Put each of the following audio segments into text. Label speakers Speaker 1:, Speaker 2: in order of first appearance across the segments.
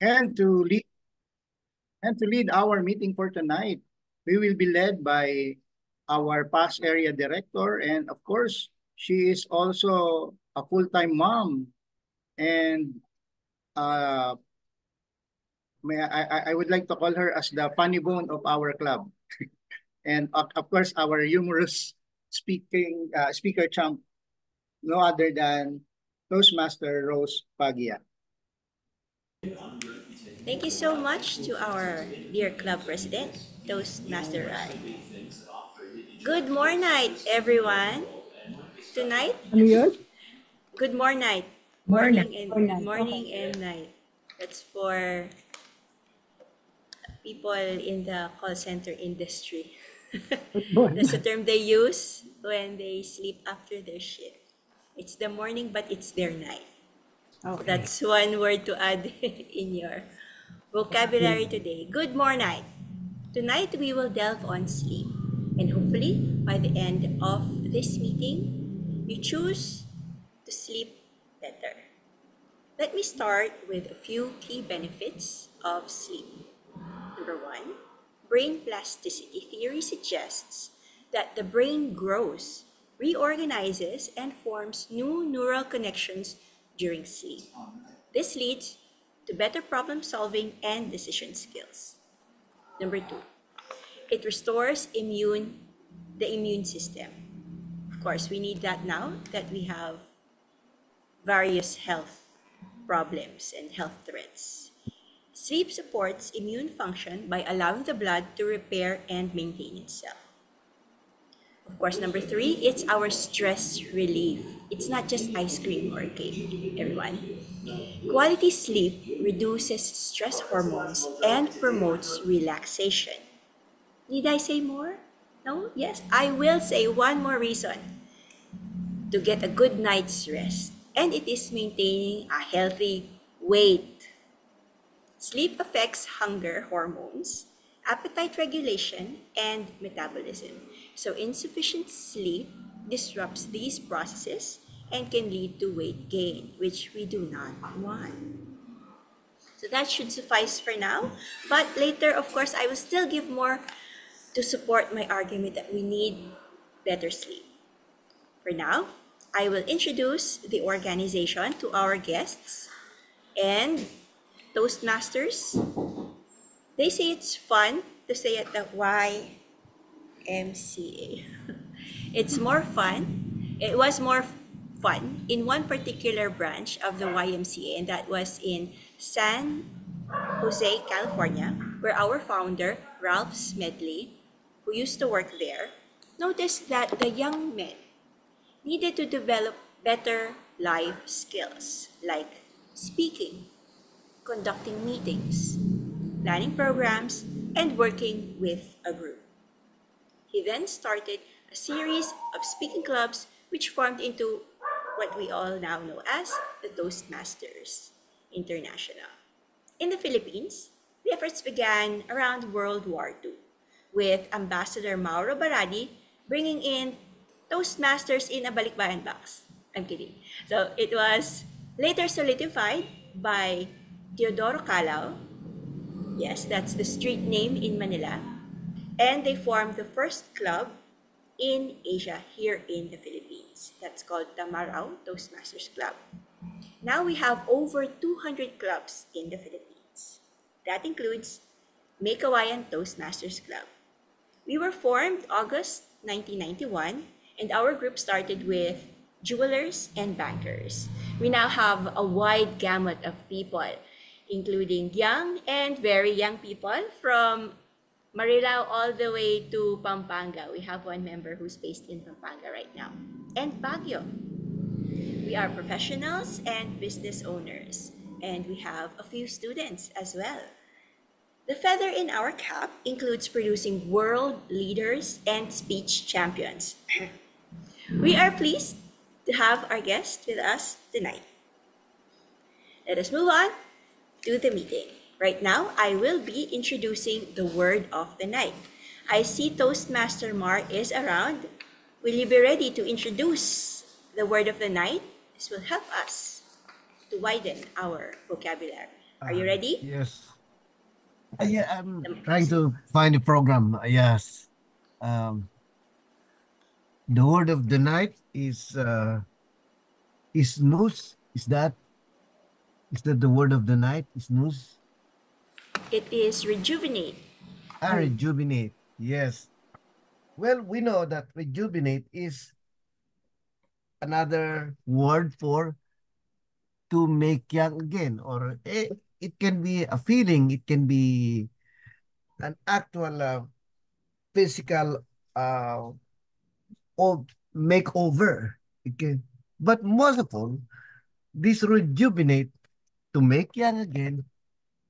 Speaker 1: And to lead our meeting for tonight, we will be led by our past area director, and of course, she is also a full-time mom. And uh, I would like to call her as the funny bone of our club, and of course, our humorous speaker champ, no other than Toastmaster Rose Pagia.
Speaker 2: Thank you so much to our dear club president, Toastmaster Rai. Good morning, everyone. Tonight,
Speaker 3: Ano yun?
Speaker 2: good morning,
Speaker 3: Morning.
Speaker 2: morning and good
Speaker 3: Morning. Okay.
Speaker 2: morning and night. That's for people in the call center industry.
Speaker 3: Good morning.
Speaker 2: That's the term they use when they sleep after their shift. It's the morning, but it's their night. So
Speaker 3: Okay.
Speaker 2: that's one word to add in your vocabulary today. Good morning. Tonight we will delve on sleep, and hopefully by the end of this meeting, you choose to sleep better. Let me start with a few key benefits of sleep. Number one, brain plasticity theory suggests that the brain grows, reorganizes, and forms new neural connections during sleep. This leads to better problem solving and decision skills. Number two, it restores the immune system. Of course, we need that now that we have various health problems and health threats. Sleep supports immune function by allowing the blood to repair and maintain itself. Of course, number three, it's our stress relief. It's not just ice cream or cake, everyone. Quality sleep reduces stress hormones and promotes relaxation. Need I say more? No? Yes, I will say one more reason to get a good night's rest, and it is maintaining a healthy weight. Sleep affects hunger hormones, appetite regulation, and metabolism. So, insufficient sleep disrupts these processes and can lead to weight gain, which we do not want. So, that should suffice for now. But later, of course, I will still give more to support my argument that we need better sleep. For now, I will introduce the organization to our guests and Toastmasters. They say it's fun to say it the YMCA. It's more fun. It was more fun in one particular branch of the YMCA, and that was in San Jose, California, where our founder, Ralph Smedley, who used to work there, noticed that the young men needed to develop better life skills like speaking, conducting meetings, planning programs, and working with a group. He then started a series of speaking clubs which formed into what we all now know as the Toastmasters International. In the Philippines, the efforts began around World War II with Ambassador Mauro Baradi bringing in Toastmasters in a balikbayan box. I'm kidding. So it was later solidified by Teodoro Calao. Yes, that's the street name in Manila. And they formed the first club in Asia here in the Philippines. That's called Tamarao Toastmasters Club. Now we have over 200 clubs in the Philippines. That includes Mekawayan Toastmasters Club. We were formed August 1991, and our group started with jewelers and bankers. We now have a wide gamut of people, including young and very young people from Marilao all the way to Pampanga. We have one member who's based in Pampanga right now. And Baguio. We are professionals and business owners, and we have a few students as well. The feather in our cap includes producing world leaders and speech champions. We are pleased to have our guest with us tonight. Let us move on to the meeting. Right now, I will be introducing the word of the night. I see Toastmaster Mar is around. Will you be ready to introduce the word of the night? This will help us to widen our vocabulary. Are you ready?
Speaker 4: Yes. Yeah, I'm
Speaker 2: The-
Speaker 4: trying to find the program. Yes. Um, the word of the night is news. Is that the word of the night? Is news?
Speaker 2: It is rejuvenate.
Speaker 4: Rejuvenate. Yes. Well, we know that rejuvenate is another word for to make young again, or it can be a feeling. It can be an actual physical uh, of makeover. Okay. But most of all, this rejuvenate to make young again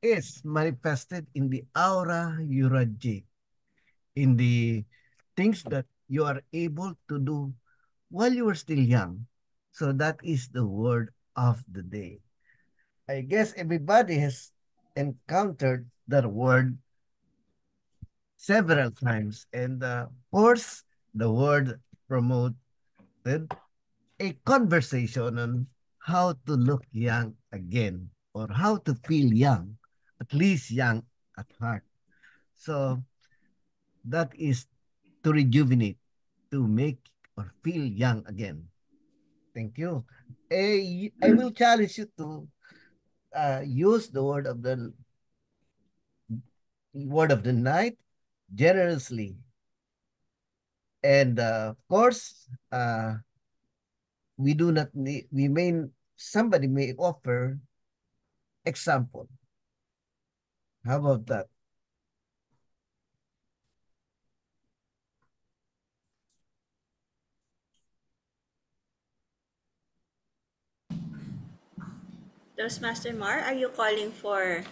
Speaker 4: is manifested in the aura euragic, in the things that you are able to do while you are still young. So that is the word of the day. I guess everybody has encountered that word several times. And of course, the word promoted a conversation on how to look young again or how to feel young, at least young at heart. So that is to rejuvenate, to make or feel young again. Thank you. I will challenge you to use the word of the night generously. And of course, we do not need, we may, somebody may offer example. How about that?
Speaker 2: Toastmaster Mar, are you calling for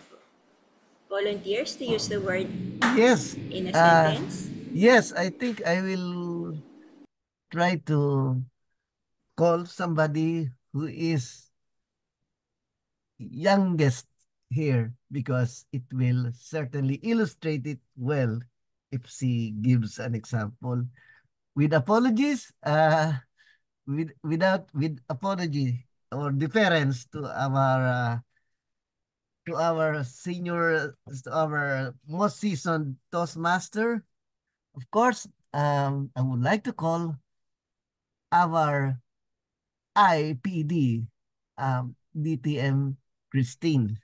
Speaker 2: volunteers to use the word
Speaker 4: Yes.
Speaker 2: in a
Speaker 4: Uh,
Speaker 2: sentence?
Speaker 4: yes, I think I will try to call somebody who is youngest here because it will certainly illustrate it well if she gives an example. With apologies, with apology or deference to our senior, to our most seasoned Toastmaster. Of course, I would like to call our IPD, DTM Christine.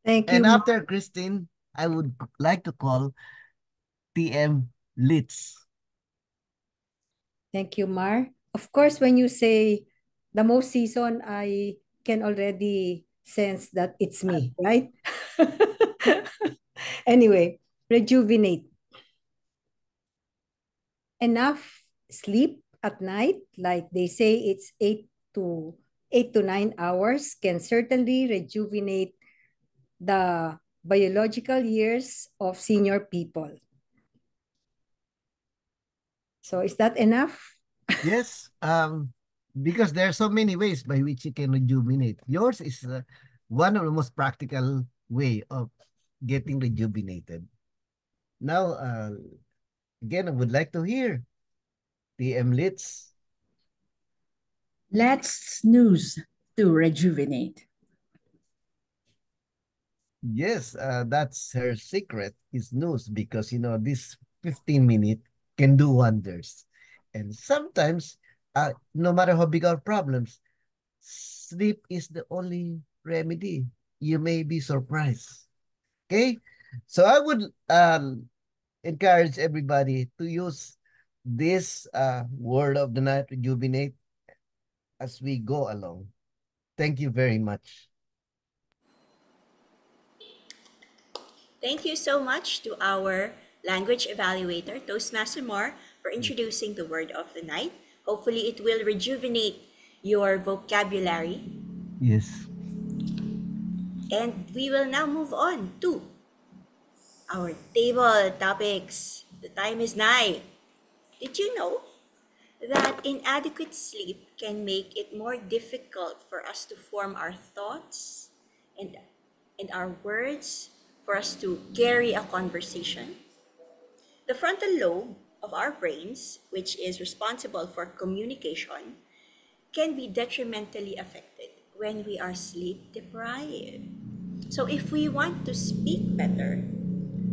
Speaker 3: Thank you,
Speaker 4: And
Speaker 3: Ma.
Speaker 4: after Christine, I would like to call TM Litz.
Speaker 3: Thank you, Mar. Of course, when you say the most season, I can already sense that it's me, right? Anyway, rejuvenate. Enough sleep at night, like they say it's 8 to 9 hours, can certainly rejuvenate the biological years of senior people. So is that enough?
Speaker 4: Yes, because there are so many ways by which you can rejuvenate. Yours is one of the most practical way of getting rejuvenated. Now, again, I would like to hear TM Litz.
Speaker 5: Let's snooze to rejuvenate.
Speaker 4: Yes, that's her secret is news because this 15 minute can do wonders. And sometimes, no matter how big our problems, sleep is the only remedy. You may be surprised. Okay? So I would encourage everybody to use this word of the night, rejuvenate, as we go along. Thank you very much.
Speaker 2: Thank you so much to our language evaluator, Toastmaster Mar, for introducing the word of the night. Hopefully, it will rejuvenate your vocabulary.
Speaker 4: Yes.
Speaker 2: And we will now move on to our table topics. The time is nigh. Did you know that inadequate sleep can make it more difficult for us to form our thoughts and, and our words, for us to carry a conversation? The frontal lobe of our brains, which is responsible for communication, can be detrimentally affected when we are sleep deprived. So if we want to speak better,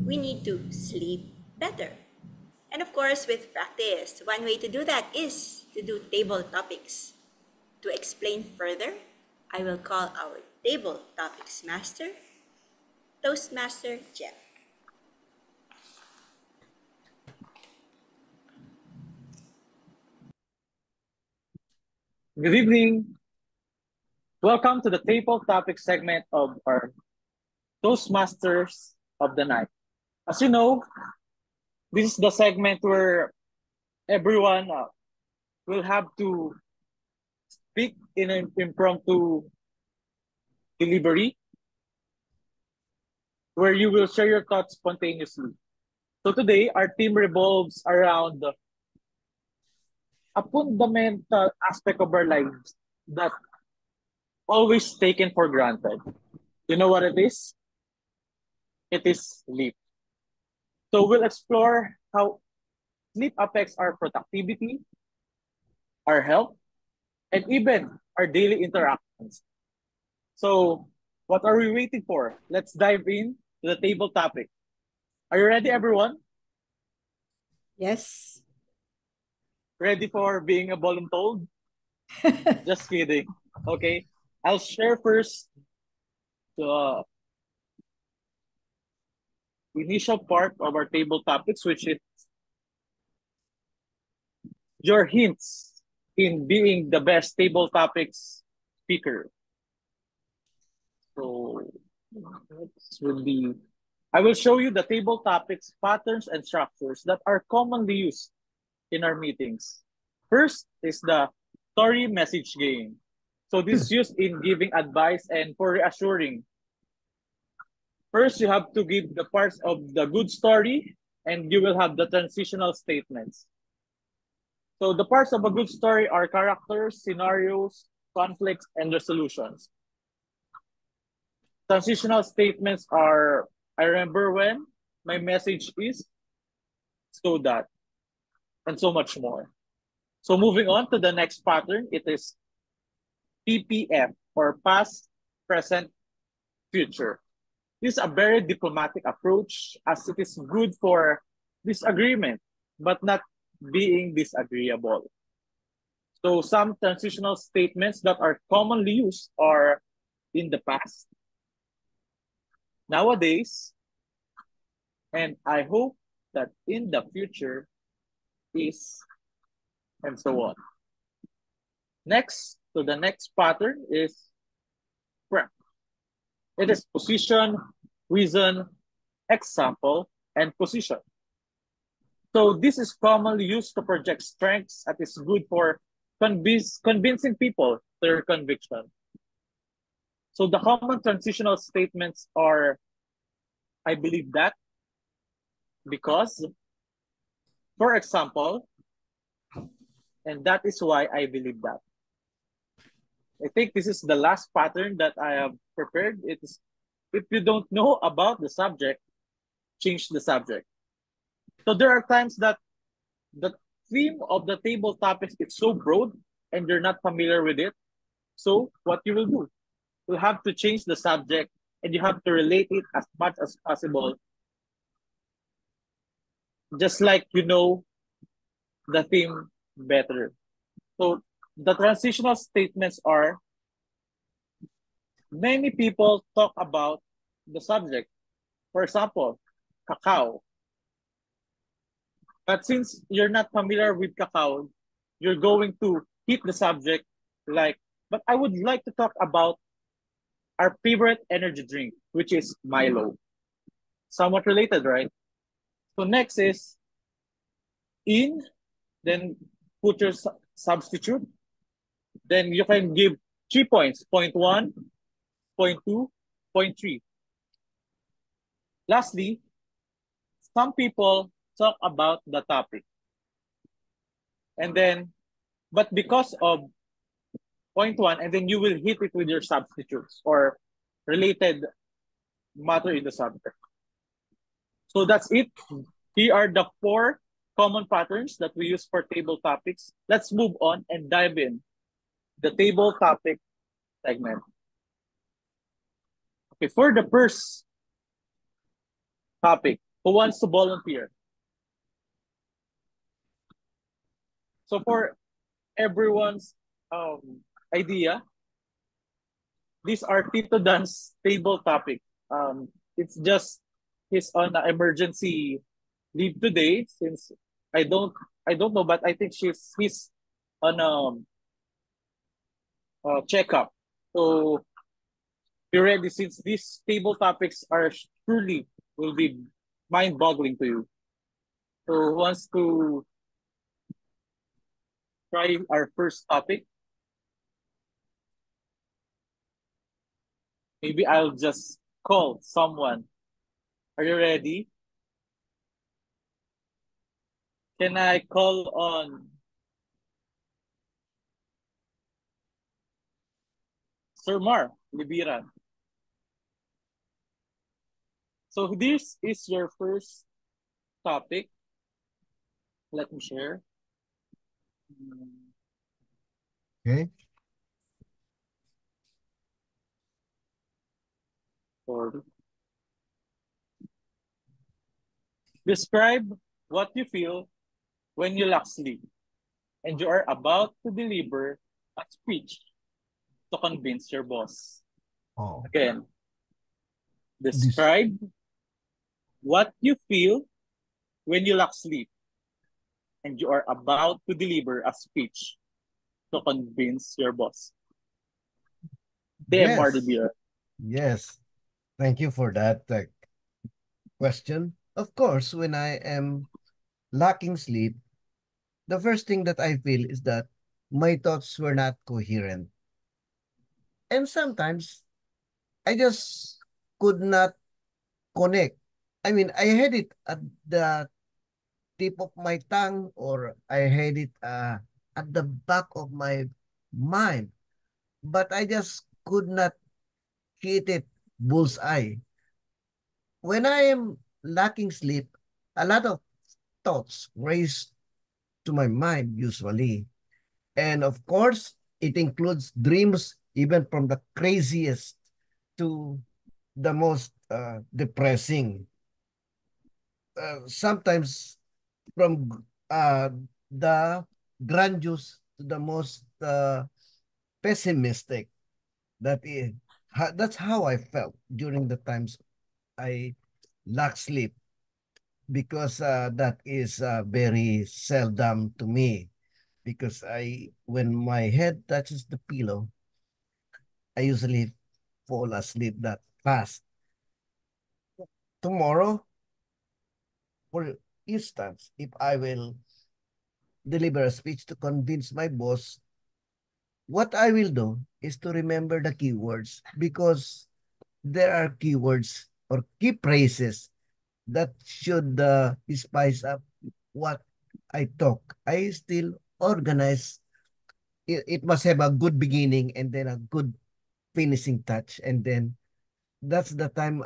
Speaker 2: we need to sleep better. And of course, with practice, one way to do that is to do table topics. To explain further, I will call our table topics master, Toastmaster Jeff.
Speaker 6: Good evening. Welcome to the table topic segment of our Toastmasters of the Night. As you know, this is the segment where everyone will have to speak in an impromptu delivery where you will share your thoughts spontaneously. So today, our theme revolves around a fundamental aspect of our lives that always taken for granted. You know what it is? It is sleep. So we'll explore how sleep affects our productivity, our health, and even our daily interactions. So what are we waiting for? Let's dive in to the table topic. Are you ready, everyone?
Speaker 3: Yes.
Speaker 6: Ready for being a voluntold? Just kidding. Okay. I'll share first the initial part of our table topics, which is your hints in being the best table topics speaker. So this will be, I will show you the table topics, patterns, and structures that are commonly used in our meetings. First is the story message game. So this is used in giving advice and for reassuring. First, you have to give the parts of the good story, and you will have the transitional statements. So the parts of a good story are characters, scenarios, conflicts, and resolutions. Transitional statements are, I remember when, my message is, so that, and so much more. So moving on to the next pattern, it is PPF, or past, present, future. This is a very diplomatic approach as it is good for disagreement, but not being disagreeable. So some transitional statements that are commonly used are in the past, nowadays, and I hope that in the future is, and so on. Next, to the next pattern is prep. It is position, reason, example, and position. So this is commonly used to project strengths that is good for convincing people their conviction. So the common transitional statements are, I believe that, because, for example, and that is why I believe that. I think this is the last pattern that I have prepared. It is, if you don't know about the subject, change the subject. So there are times that the theme of the table topics is so broad and you're not familiar with it. So what you will do, you have to change the subject and you have to relate it as much as possible. Just like you know the theme better. So the transitional statements are, many people talk about the subject. For example, cacao. But since you're not familiar with cacao, you're going to hit the subject like, but I would like to talk about our favorite energy drink, which is Milo. Somewhat related, right? So next is in, then put your substitute. Then you can give 3 points, point 1, point 2, point 3. Lastly, some people talk about the topic. And then, but because of point 1, and then you will hit it with your substitutes or related matter in the subject. So that's it. Here are the 4 common patterns that we use for table topics. Let's move on and dive in the table topic segment. Okay, for the first topic, who wants to volunteer? So for everyone's idea, these are Tito Dan's table topic. It's just he's on an emergency leave today since I don't I don't know, but I think he's on checkup. So be ready since these table topics are truly will be mind-boggling to you. So who wants to try our first topic? Maybe I'll just call someone. Are you ready? Can I call on Sir Mar Libiran? So this is your first topic. Let me share.
Speaker 4: Okay.
Speaker 6: Sorry. Describe what you feel when you lack sleep and you are about to deliver a speech to convince your boss.
Speaker 4: Oh,
Speaker 6: Again,
Speaker 4: this.
Speaker 6: describe what you feel when you lack sleep and you are about to deliver a speech to convince your boss. TMR
Speaker 4: Yes. Yes. Thank you for that question. Of course, when I am lacking sleep, the first thing that I feel is that my thoughts were not coherent. And sometimes I just could not connect. I mean, I had it at the tip of my tongue or I had it at the back of my mind, but I just could not hit it bullseye. When I am lacking sleep, a lot of thoughts race to my mind usually. And of course, it includes dreams, even from the craziest to the most depressing. Sometimes from the grandiose to the most pessimistic. That's how I felt during the times I lack sleep because that is very seldom to me because I when my head touches the pillow, I usually fall asleep that fast. Tomorrow, for instance, if I will deliver a speech to convince my boss, what I will do is to remember the keywords because there are keywords or key phrases that should spice up what I talk. I still organize. It must have a good beginning and then a good finishing touch. And then that's the time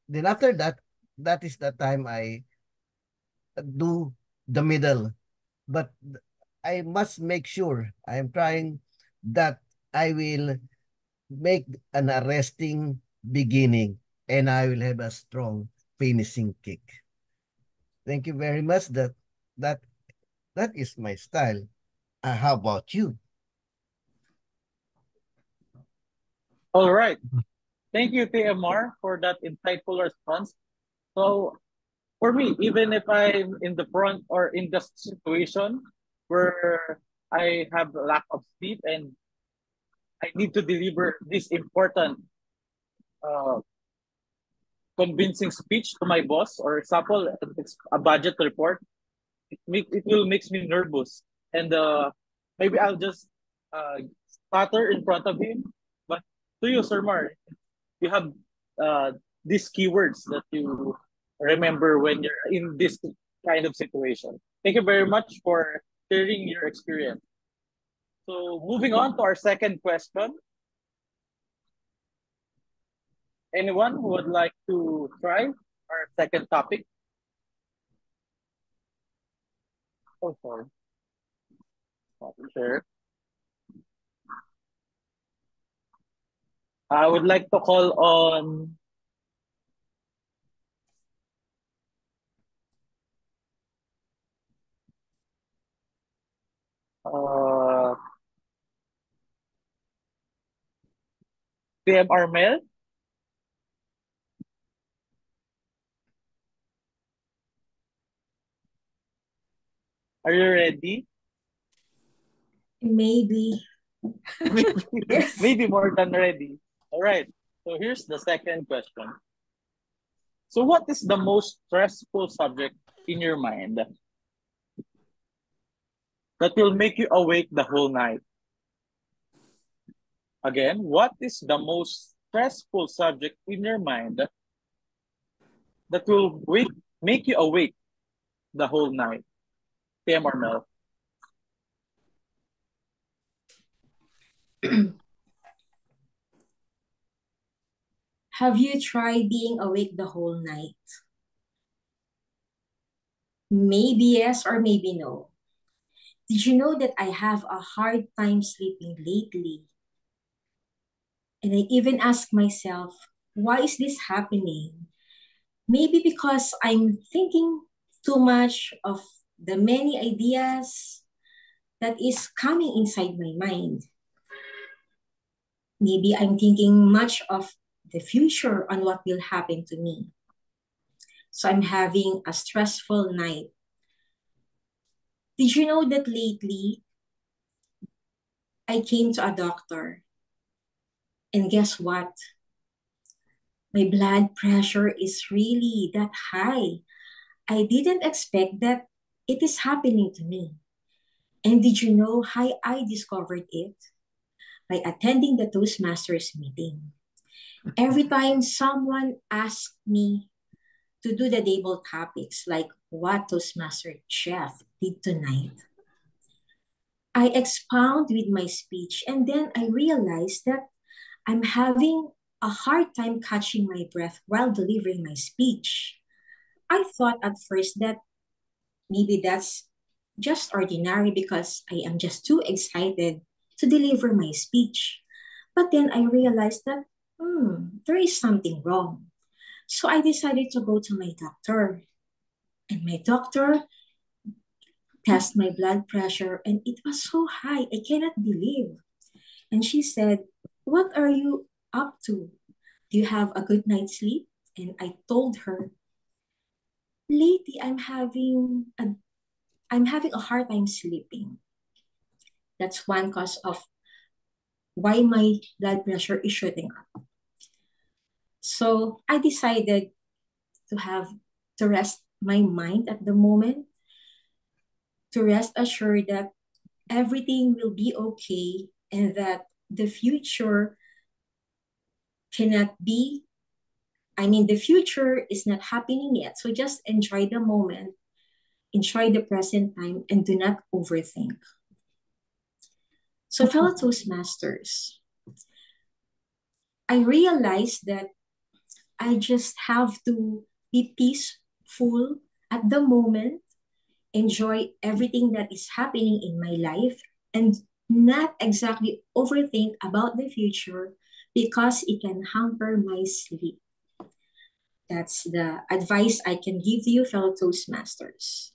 Speaker 4: then after that, that is the time I do the middle. But I must make sure I am trying that I will make an arresting beginning and I will have a strong finishing kick. Thank you very much. That that is my style. How about you?
Speaker 6: All right. Thank you, TMR, for that insightful response. So for me, even if I'm in the front or in the situation where I have lack of sleep and I need to deliver this important uh, convincing speech to my boss, or example, it's a budget report, it will makes me nervous. And maybe I'll just stutter in front of him. But to you, Sir Mar, you have uh, these keywords that you remember when you're in this kind of situation. Thank you very much for sharing your experience. So moving on to our second question. Anyone who would like to try our second topic? Oh, sorry. Not sure. I would like to call on uh, PM Armel. Are you ready?
Speaker 7: Maybe. Yes.
Speaker 6: Maybe more than ready. All right. So here's the second question. So what is the most stressful subject in your mind that will make you awake the whole night? Again, what is the most stressful subject in your mind that will make you awake the whole night? PM Armel.
Speaker 7: Have you tried being awake the whole night? Maybe yes or maybe no. Did you know that I have a hard time sleeping lately? And I even ask myself, why is this happening? Maybe because I'm thinking too much of the many ideas that is coming inside my mind. Maybe I'm thinking much of the future on what will happen to me. So I'm having a stressful night. Did you know that lately I came to a doctor and guess what? My blood pressure is really that high. I didn't expect that it is happening to me. And did you know how I discovered it? By attending the Toastmasters meeting. Every time someone asked me to do the table topics like what Toastmaster Chef did tonight, I expound with my speech and then I realized that I'm having a hard time catching my breath while delivering my speech. I thought at first that maybe that's just ordinary because I am just too excited to deliver my speech. But then I realized that, there is something wrong. So I decided to go to my doctor. And my doctor tested my blood pressure and it was so high. I cannot believe. And she said, what are you up to? Do you have a good night's sleep? And I told her, lately I'm having a hard time sleeping. That's one cause of why my blood pressure is shooting up. So I decided to rest my mind at the moment, to rest assured that everything will be okay and that the future cannot be, the future is not happening yet. So just enjoy the moment, enjoy the present time, and do not overthink. So, fellow Toastmasters, I realized that I just have to be peaceful at the moment, enjoy everything that is happening in my life, and not exactly overthink about the future because it can hamper my sleep. That's the advice I can give to you, fellow Toastmasters.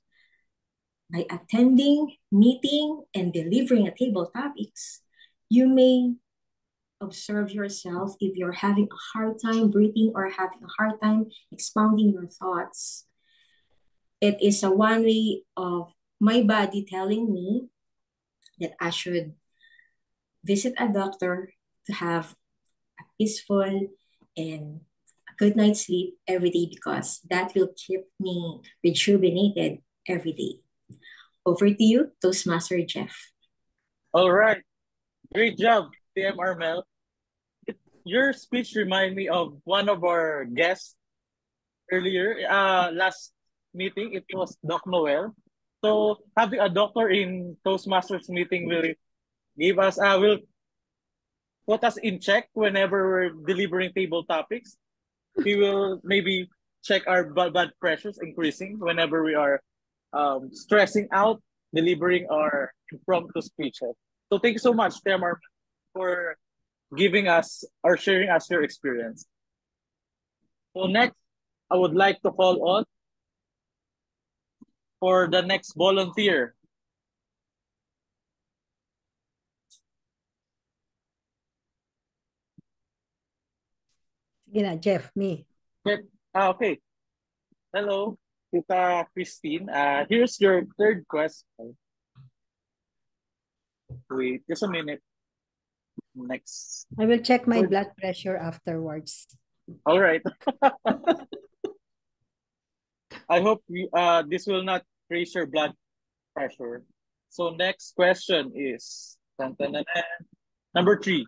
Speaker 7: By attending, meeting, and delivering a table topics, you may observe yourself if you're having a hard time breathing or having a hard time expounding your thoughts. It is a one way of my body telling me that I should visit a doctor to have a peaceful and a good night's sleep every day because that will keep me rejuvenated every day. Over to you, Toastmaster Jeff.
Speaker 6: All right. Great job, PM Armel. Your speech reminded me of one of our guests earlier, last meeting. It was Doc Noel. So having a doctor in Toastmasters meeting will put us in check whenever we're delivering table topics. He will maybe check our blood pressures increasing whenever we are stressing out, delivering our impromptu speeches. So thank you so much, Temar, for giving us or sharing us your experience. So next, I would like to call on for the next volunteer.
Speaker 3: Sige na, Jeff, me.
Speaker 6: Okay. Hello, Tita Christine. Here's your third question. Wait, just a minute. Next.
Speaker 3: I will check my
Speaker 6: Third.
Speaker 3: blood pressure afterwards.
Speaker 6: All right. I hope this will not raise your blood pressure. So next question is number 3.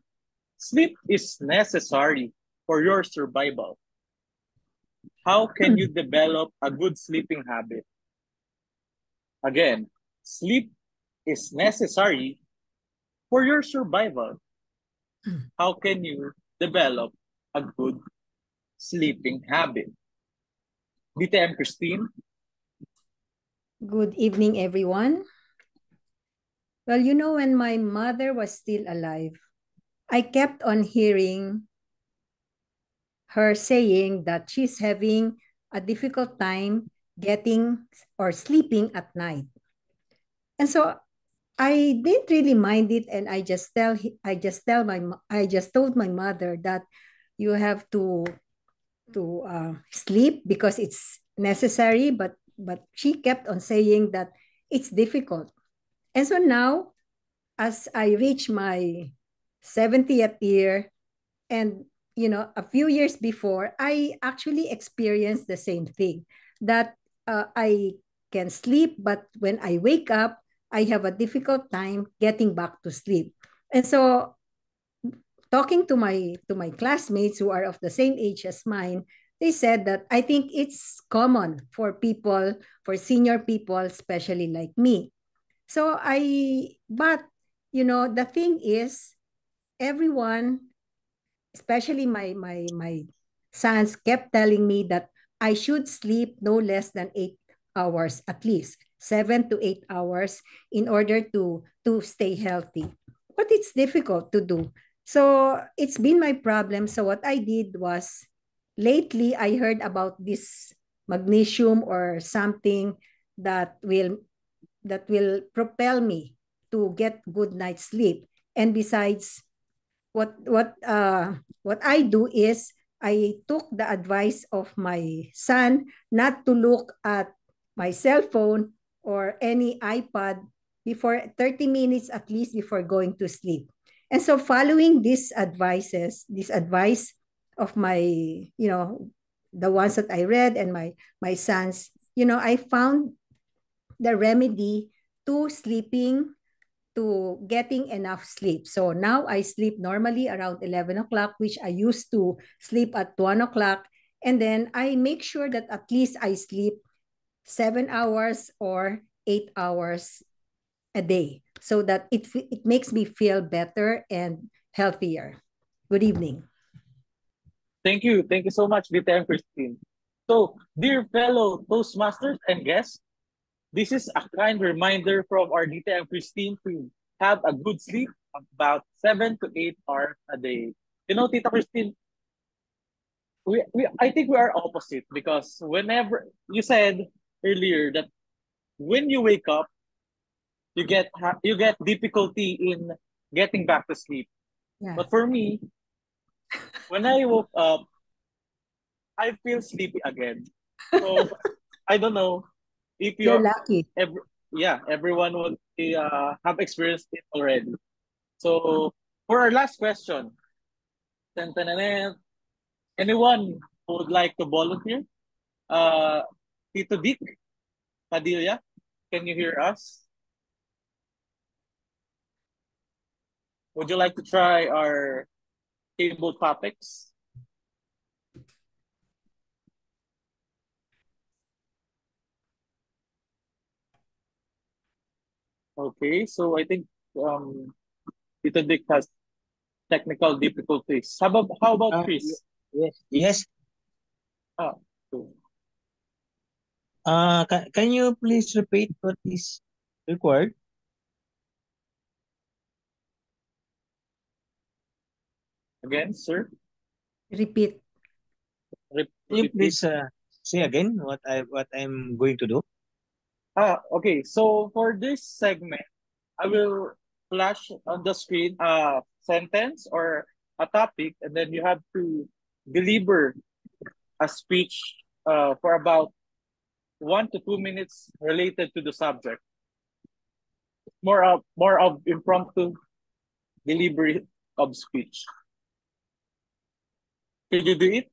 Speaker 6: Sleep is necessary for your survival. How can you develop a good sleeping habit? Again, sleep is necessary for your survival. How can you develop a good sleeping habit? DTM Christine.
Speaker 3: Good evening, everyone. Well, you know, when my mother was still alive, I kept on hearing her saying that she's having a difficult time getting or sleeping at night. And so I didn't really mind it, and I just told my mother that you have to sleep because it's necessary, but she kept on saying that it's difficult. And so now, as I reach my 70th year, and you know, a few years before, I actually experienced the same thing, that I can sleep, but when I wake up, I have a difficult time getting back to sleep. And so talking to my classmates who are of the same age as mine, they said that I think it's common for people, for senior people, especially like me. So but you know, the thing is, everyone, especially my sons, kept telling me that I should sleep no less than 8 hours, at least 7 to 8 hours, in order to stay healthy. But it's difficult to do. So it's been my problem. So what I did was, lately I heard about this magnesium or something that will propel me to get good night's sleep. And besides, what I do is, I took the advice of my son not to look at my cell phone or any iPad before 30 minutes at least before going to sleep. And so following this advice of my, you know, the ones that I read, and my sons, you know, I found the remedy to sleeping, to getting enough sleep. So now I sleep normally around 11 o'clock, which I used to sleep at 1 o'clock. And then I make sure that at least I sleep 7 hours or 8 hours a day, so that it makes me feel better and healthier. Good evening.
Speaker 6: Thank you. Thank you so much, DTM Christine. So, dear fellow Toastmasters and guests, this is a kind reminder from our DTM Christine to have a good sleep about 7 to 8 hours a day. You know, Tita Christine, I think we are opposite, because whenever you said earlier that when you wake up, you get difficulty in getting back to sleep.
Speaker 3: Yeah.
Speaker 6: But for me, when I woke up, I feel sleepy again. So I don't know if
Speaker 3: You're
Speaker 6: you're
Speaker 3: lucky.
Speaker 6: everyone would have experienced it already. So for our last question, anyone who would like to volunteer? Tito Dick Padilla, can you hear us? Would you like to try our table topics? Okay, so I think Tito Dick has technical difficulties. How about Chris?
Speaker 8: Yes.
Speaker 6: Ah, so,
Speaker 8: Can you please repeat what is required?
Speaker 6: Again, sir.
Speaker 3: Repeat.
Speaker 6: Can
Speaker 8: you please say again what I'm going to do?
Speaker 6: Okay, so for this segment, I will flash on the screen a sentence or a topic, and then you have to deliver a speech for about 1 to 2 minutes related to the subject. More of impromptu delivery of speech. Could you do it,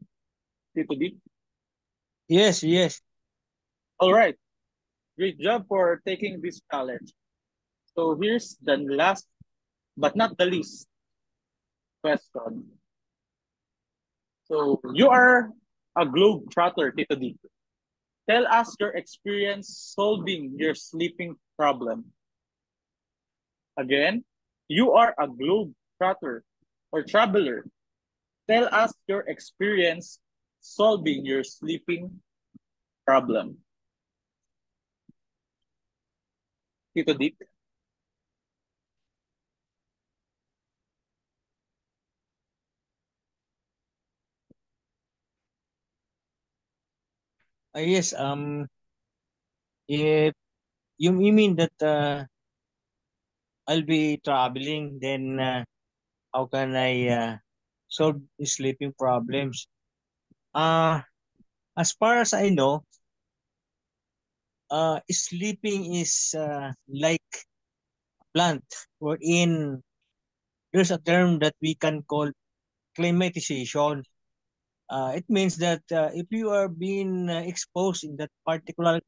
Speaker 6: Tito D?
Speaker 8: Yes, yes.
Speaker 6: All right. Great job for taking this challenge. So here's the last, but not the least, question. So you are a globe trotter, Tito D. Tell us your experience solving your sleeping problem. Again, you are a globe trotter or traveler. Tell us your experience solving your sleeping problem. Tito Dick.
Speaker 8: Yes. If you mean that I'll be traveling, then how can I solve the sleeping problems? Uh, as far as I know, sleeping is like plant, wherein there's a term that we can call climatization. It means that if you are being exposed in that particular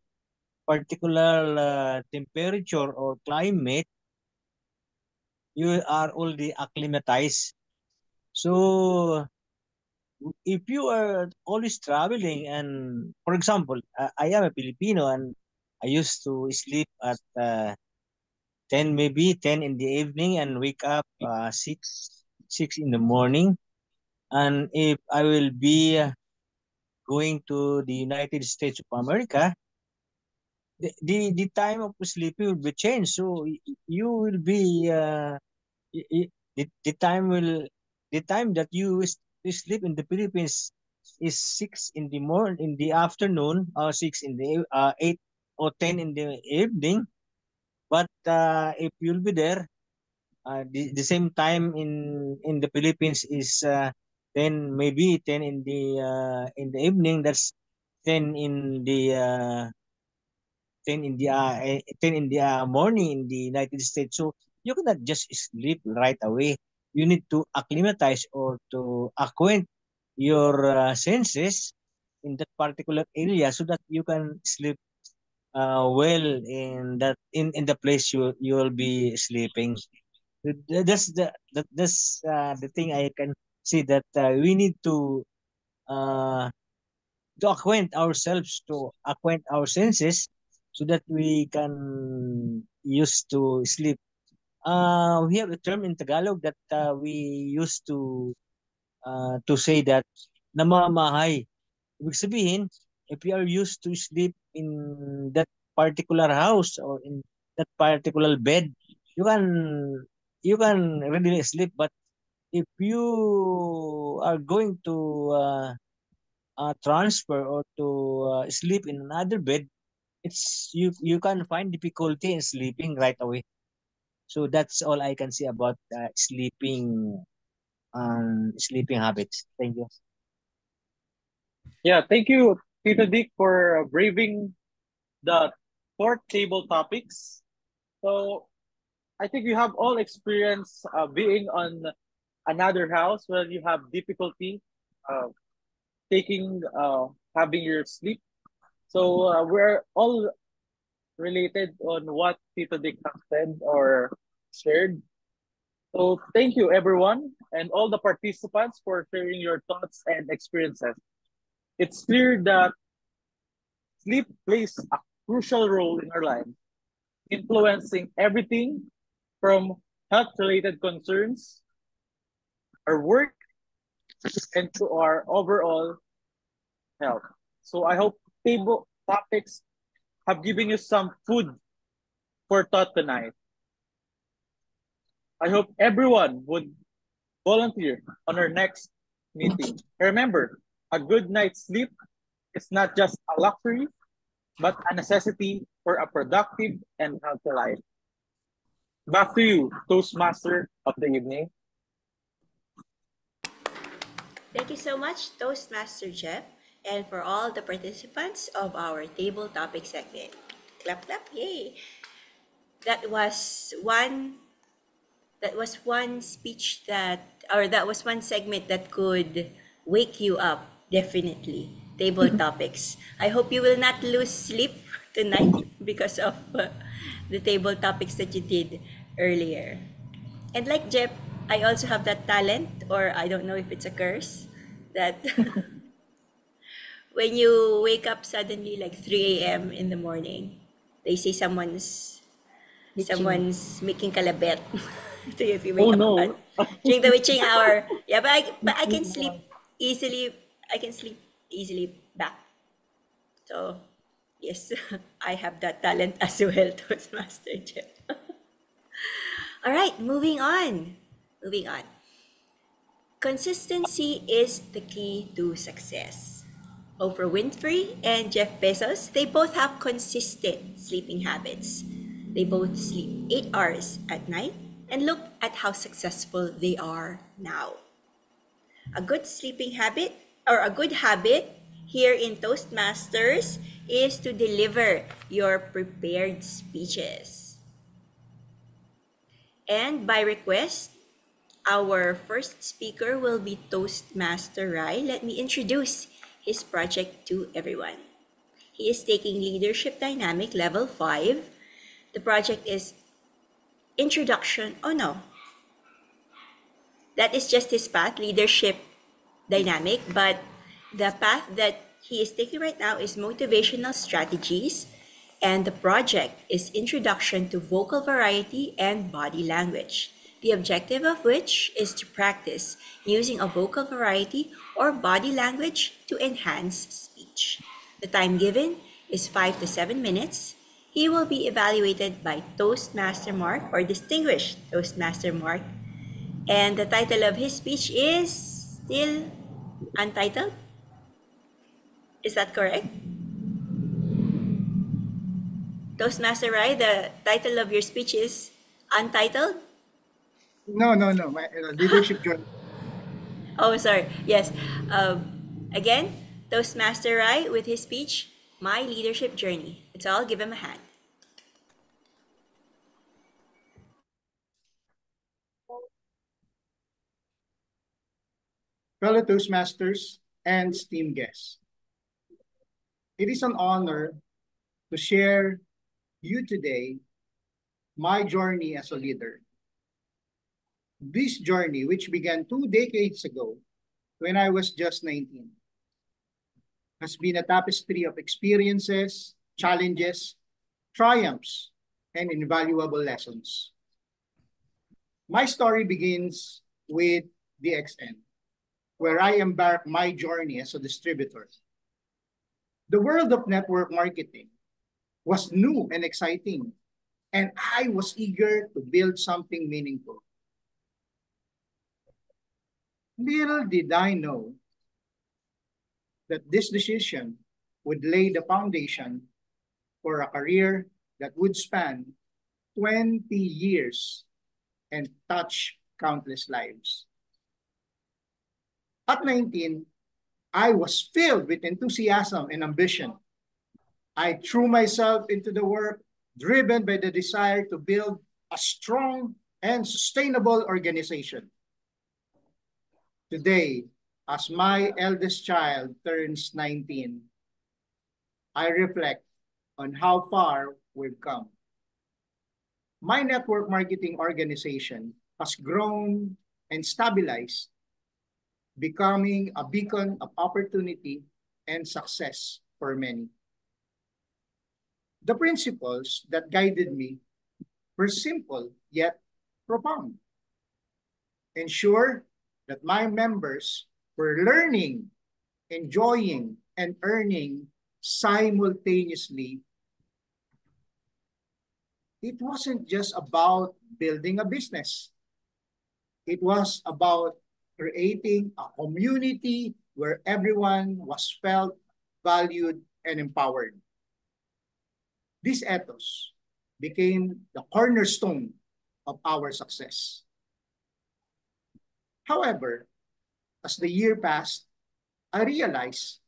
Speaker 8: temperature or climate, you are already acclimatized. So if you are always traveling, and for example, I am a Filipino and I used to sleep at 10, maybe 10 in the evening, and wake up 6 in the morning. And if I will be going to the United States of America, the time of sleeping will be changed. So you will be the time will the time that you sleep in the Philippines is 6 in the afternoon, or 8 or 10 in the evening. But if you'll be there, the same time in the Philippines is 10 in the evening. That's 10 in the 10 in the morning in the United States. So you cannot just sleep right away. You need to acclimatize or to acquaint your senses in that particular area so that you can sleep well in the place you will be sleeping. That's the thing I can see, that we need uh, to acquaint our senses so that we can use to sleep. We have a term in Tagalog that we used to say that namamahay. Ibig sabihin, if you are used to sleep in that particular house or in that particular bed, you can you can really sleep. But if you are going to transfer or to sleep in another bed, you can find difficulty in sleeping right away. So that's all I can say about sleeping habits. Thank you.
Speaker 6: Yeah, thank you, Tito Dick, for braving the fourth table topics. So I think you have all experience being on another house where you have difficulty uh, having your sleep. So we're all related on what Tito Dick has said or shared. So thank you everyone and all the participants for sharing your thoughts and experiences. It's clear that sleep plays a crucial role in our lives, influencing everything from health-related concerns, our work, and to our overall health. So I hope table topics have given you some food for thought tonight. I hope everyone would volunteer on our next meeting. Remember, a good night's sleep is not just a luxury, but a necessity for a productive and healthy life. Back to you, Toastmaster of the evening.
Speaker 2: Thank you so much, Toastmaster Jeff, and for all the participants of our table topic segment. Clap, clap, yay! That was one speech that was one segment that could wake you up, definitely. Table topics. I hope you will not lose sleep tonight because of the table topics that you did earlier. And like Jeff, I also have that talent, or I don't know if it's a curse, that when you wake up suddenly like 3 a.m. in the morning, they say someone's making kalabet to you if you wake
Speaker 6: Oh
Speaker 2: up
Speaker 6: no.
Speaker 2: during the witching hour. Yeah, but I can sleep easily. I can sleep easily back. So yes, I have that talent as well, Toastmaster Jeff. All right, moving on. Moving on. Consistency is the key to success. Oprah Winfrey and Jeff Bezos, they both have consistent sleeping habits. They both sleep 8 hours at night, and look at how successful they are now. A good sleeping habit, or a good habit here in Toastmasters, is to deliver your prepared speeches. And by request, our first speaker will be Toastmaster Rai. Let me introduce his project to everyone. He is taking Leadership Dynamic Level 5. The project is Introduction. Oh no, that is just his path, Leadership Dynamic. But the path that he is taking right now is Motivational Strategies. And the project is Introduction to Vocal Variety and Body Language. The objective of which is to practice using a vocal variety or body language to enhance speech. The time given is 5 to 7 minutes. He will be evaluated by Toastmaster Mark, or Distinguished Toastmaster Mark. And the title of his speech is still untitled. Is that correct? Toastmaster Rai, the title of your speech is untitled?
Speaker 1: No. My leadership journey.
Speaker 2: Oh, sorry. Yes. Again, Toastmaster Rai with his speech, My Leadership Journey. Let's all give him a hand.
Speaker 1: Fellow Toastmasters and esteemed guests, it is an honor to share you today my journey as a leader. This journey, which began 2 decades ago when I was just 19, has been a tapestry of experiences, challenges, triumphs, and invaluable lessons. My story begins with DXN, where I embarked my journey as a distributor. The world of network marketing was new and exciting, and I was eager to build something meaningful. Little did I know that this decision would lay the foundation for a career that would span 20 years and touch countless lives. At 19, I was filled with enthusiasm and ambition. I threw myself into the work, driven by the desire to build a strong and sustainable organization. Today, as my eldest child turns 19, I reflect on how far we've come. My network marketing organization has grown and stabilized, becoming a beacon of opportunity and success for many. The principles that guided me were simple yet profound. Ensure that my members were learning, enjoying, and earning simultaneously. It wasn't just about building a business. It was about creating a community where everyone was felt, valued, and empowered. This ethos became the cornerstone of our success. However, as the year passed, I realized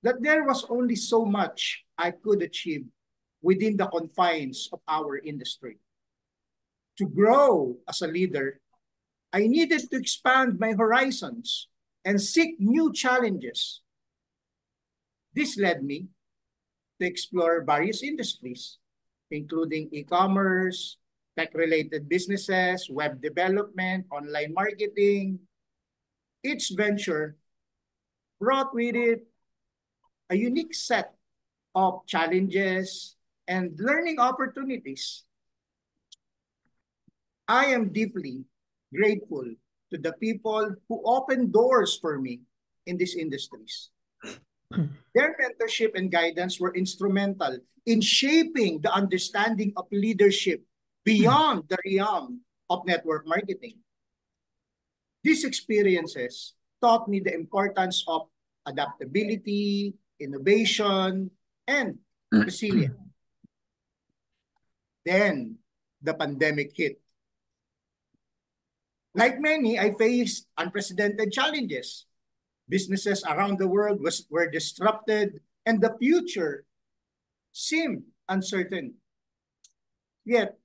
Speaker 1: that there was only so much I could achieve within the confines of our industry. To grow as a leader, I needed to expand my horizons and seek new challenges. This led me to explore various industries, including e-commerce, tech-related businesses, web development, online marketing. Each venture brought with it a unique set of challenges and learning opportunities. I am deeply grateful to the people who opened doors for me in these industries. Their mentorship and guidance were instrumental in shaping the understanding of leadership beyond the realm of network marketing. These experiences taught me the importance of adaptability, innovation, and resilience. Then the pandemic hit. Like many, I faced unprecedented challenges. Businesses around the world were disrupted and the future seemed uncertain. Yet,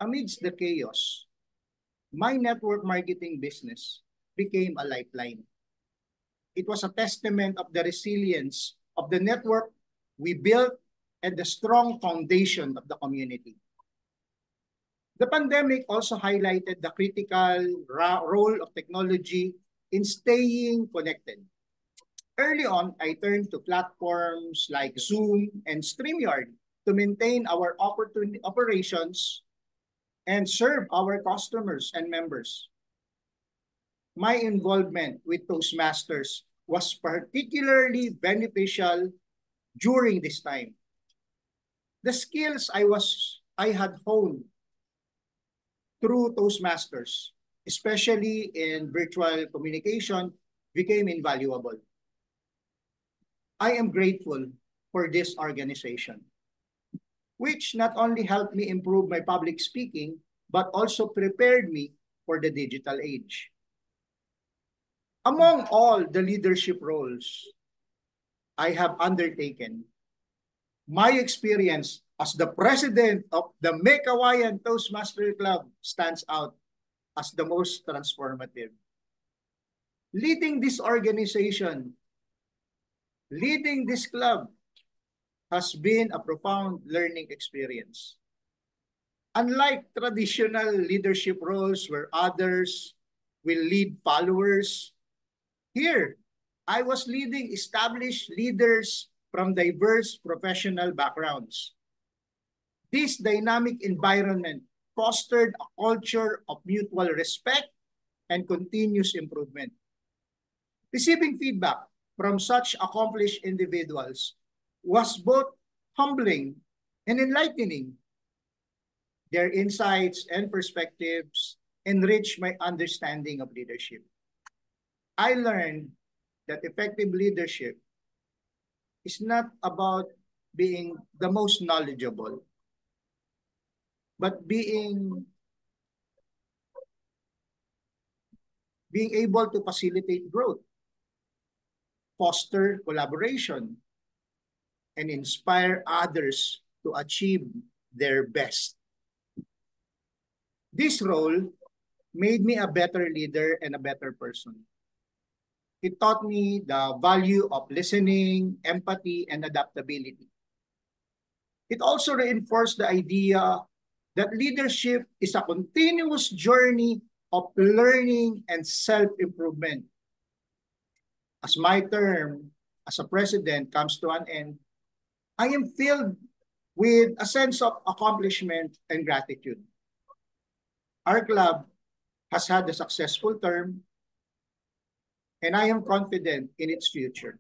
Speaker 1: amidst the chaos, my network marketing business became a lifeline. It was a testament of the resilience of the network we built and the strong foundation of the community. The pandemic also highlighted the critical role of technology in staying connected. Early on, I turned to platforms like Zoom and StreamYard to maintain our operations and serve our customers and members. My involvement with Toastmasters was particularly beneficial during this time. The skills I had honed through Toastmasters, especially in virtual communication, became invaluable. I am grateful for this organization, which not only helped me improve my public speaking, but also prepared me for the digital age. Among all the leadership roles I have undertaken, my experience as the president of the Make Hawaiian Toastmaster Club stands out as the most transformative. Leading this organization, leading this club has been a profound learning experience. Unlike traditional leadership roles where others will lead followers, here I was leading established leaders from diverse professional backgrounds. This dynamic environment fostered a culture of mutual respect and continuous improvement. Receiving feedback from such accomplished individuals was both humbling and enlightening. Their insights and perspectives enriched my understanding of leadership. I learned that effective leadership is not about being the most knowledgeable, but being able to facilitate growth, foster collaboration, and inspire others to achieve their best. This role made me a better leader and a better person. It taught me the value of listening, empathy, and adaptability. It also reinforced the idea that leadership is a continuous journey of learning and self-improvement. As my term as a president comes to an end, I am filled with a sense of accomplishment and gratitude. Our club has had a successful term, and I am confident in its future.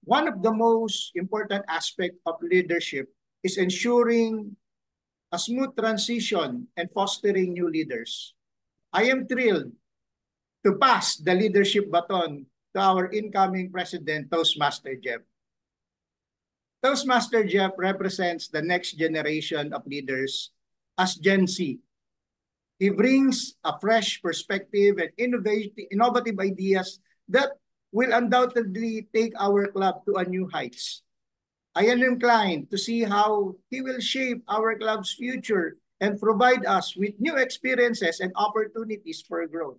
Speaker 1: One of the most important aspects of leadership is ensuring a smooth transition and fostering new leaders. I am thrilled to pass the leadership baton to our incoming President, Toastmaster Jeff. Toastmaster Jeff represents the next generation of leaders as Gen Z. He brings a fresh perspective and innovative ideas that will undoubtedly take our club to a new heights. I am inclined to see how he will shape our club's future and provide us with new experiences and opportunities for growth.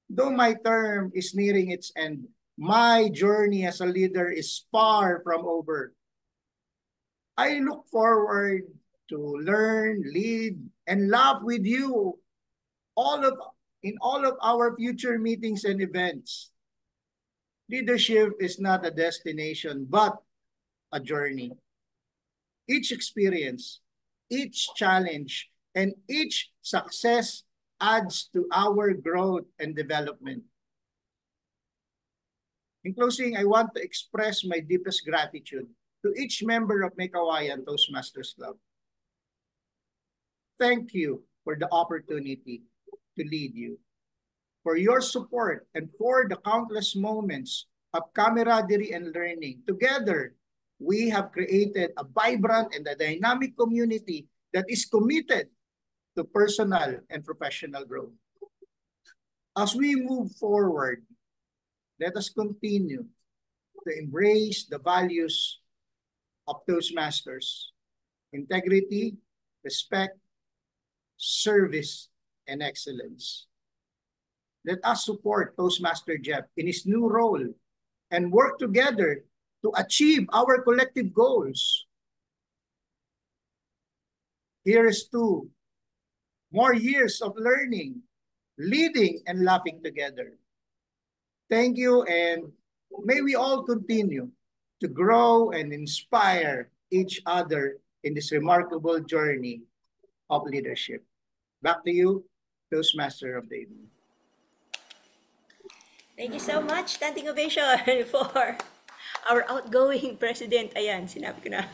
Speaker 1: Though my term is nearing its end, my journey as a leader is far from over. I look forward to learn, lead, and laugh with you in all of our future meetings and events. Leadership is not a destination, but a journey. Each experience, each challenge, and each success adds to our growth and development. In closing, I want to express my deepest gratitude to each member of May Kawayan Toastmasters Club. Thank you for the opportunity to lead you, for your support, and for the countless moments of camaraderie and learning. Together, we have created a vibrant and a dynamic community that is committed to personal and professional growth. As we move forward, let us continue to embrace the values of Toastmasters: integrity, respect, service, and excellence. Let us support Toastmaster Jeff in his new role and work together to achieve our collective goals. Here's to more years of learning, leading, and laughing together. Thank you, and may we all continue to grow and inspire each other in this remarkable journey of leadership. Back to you, Toastmaster of the evening.
Speaker 2: Thank you so much, standing ovation for our outgoing president. Ayan, sinabi ko na.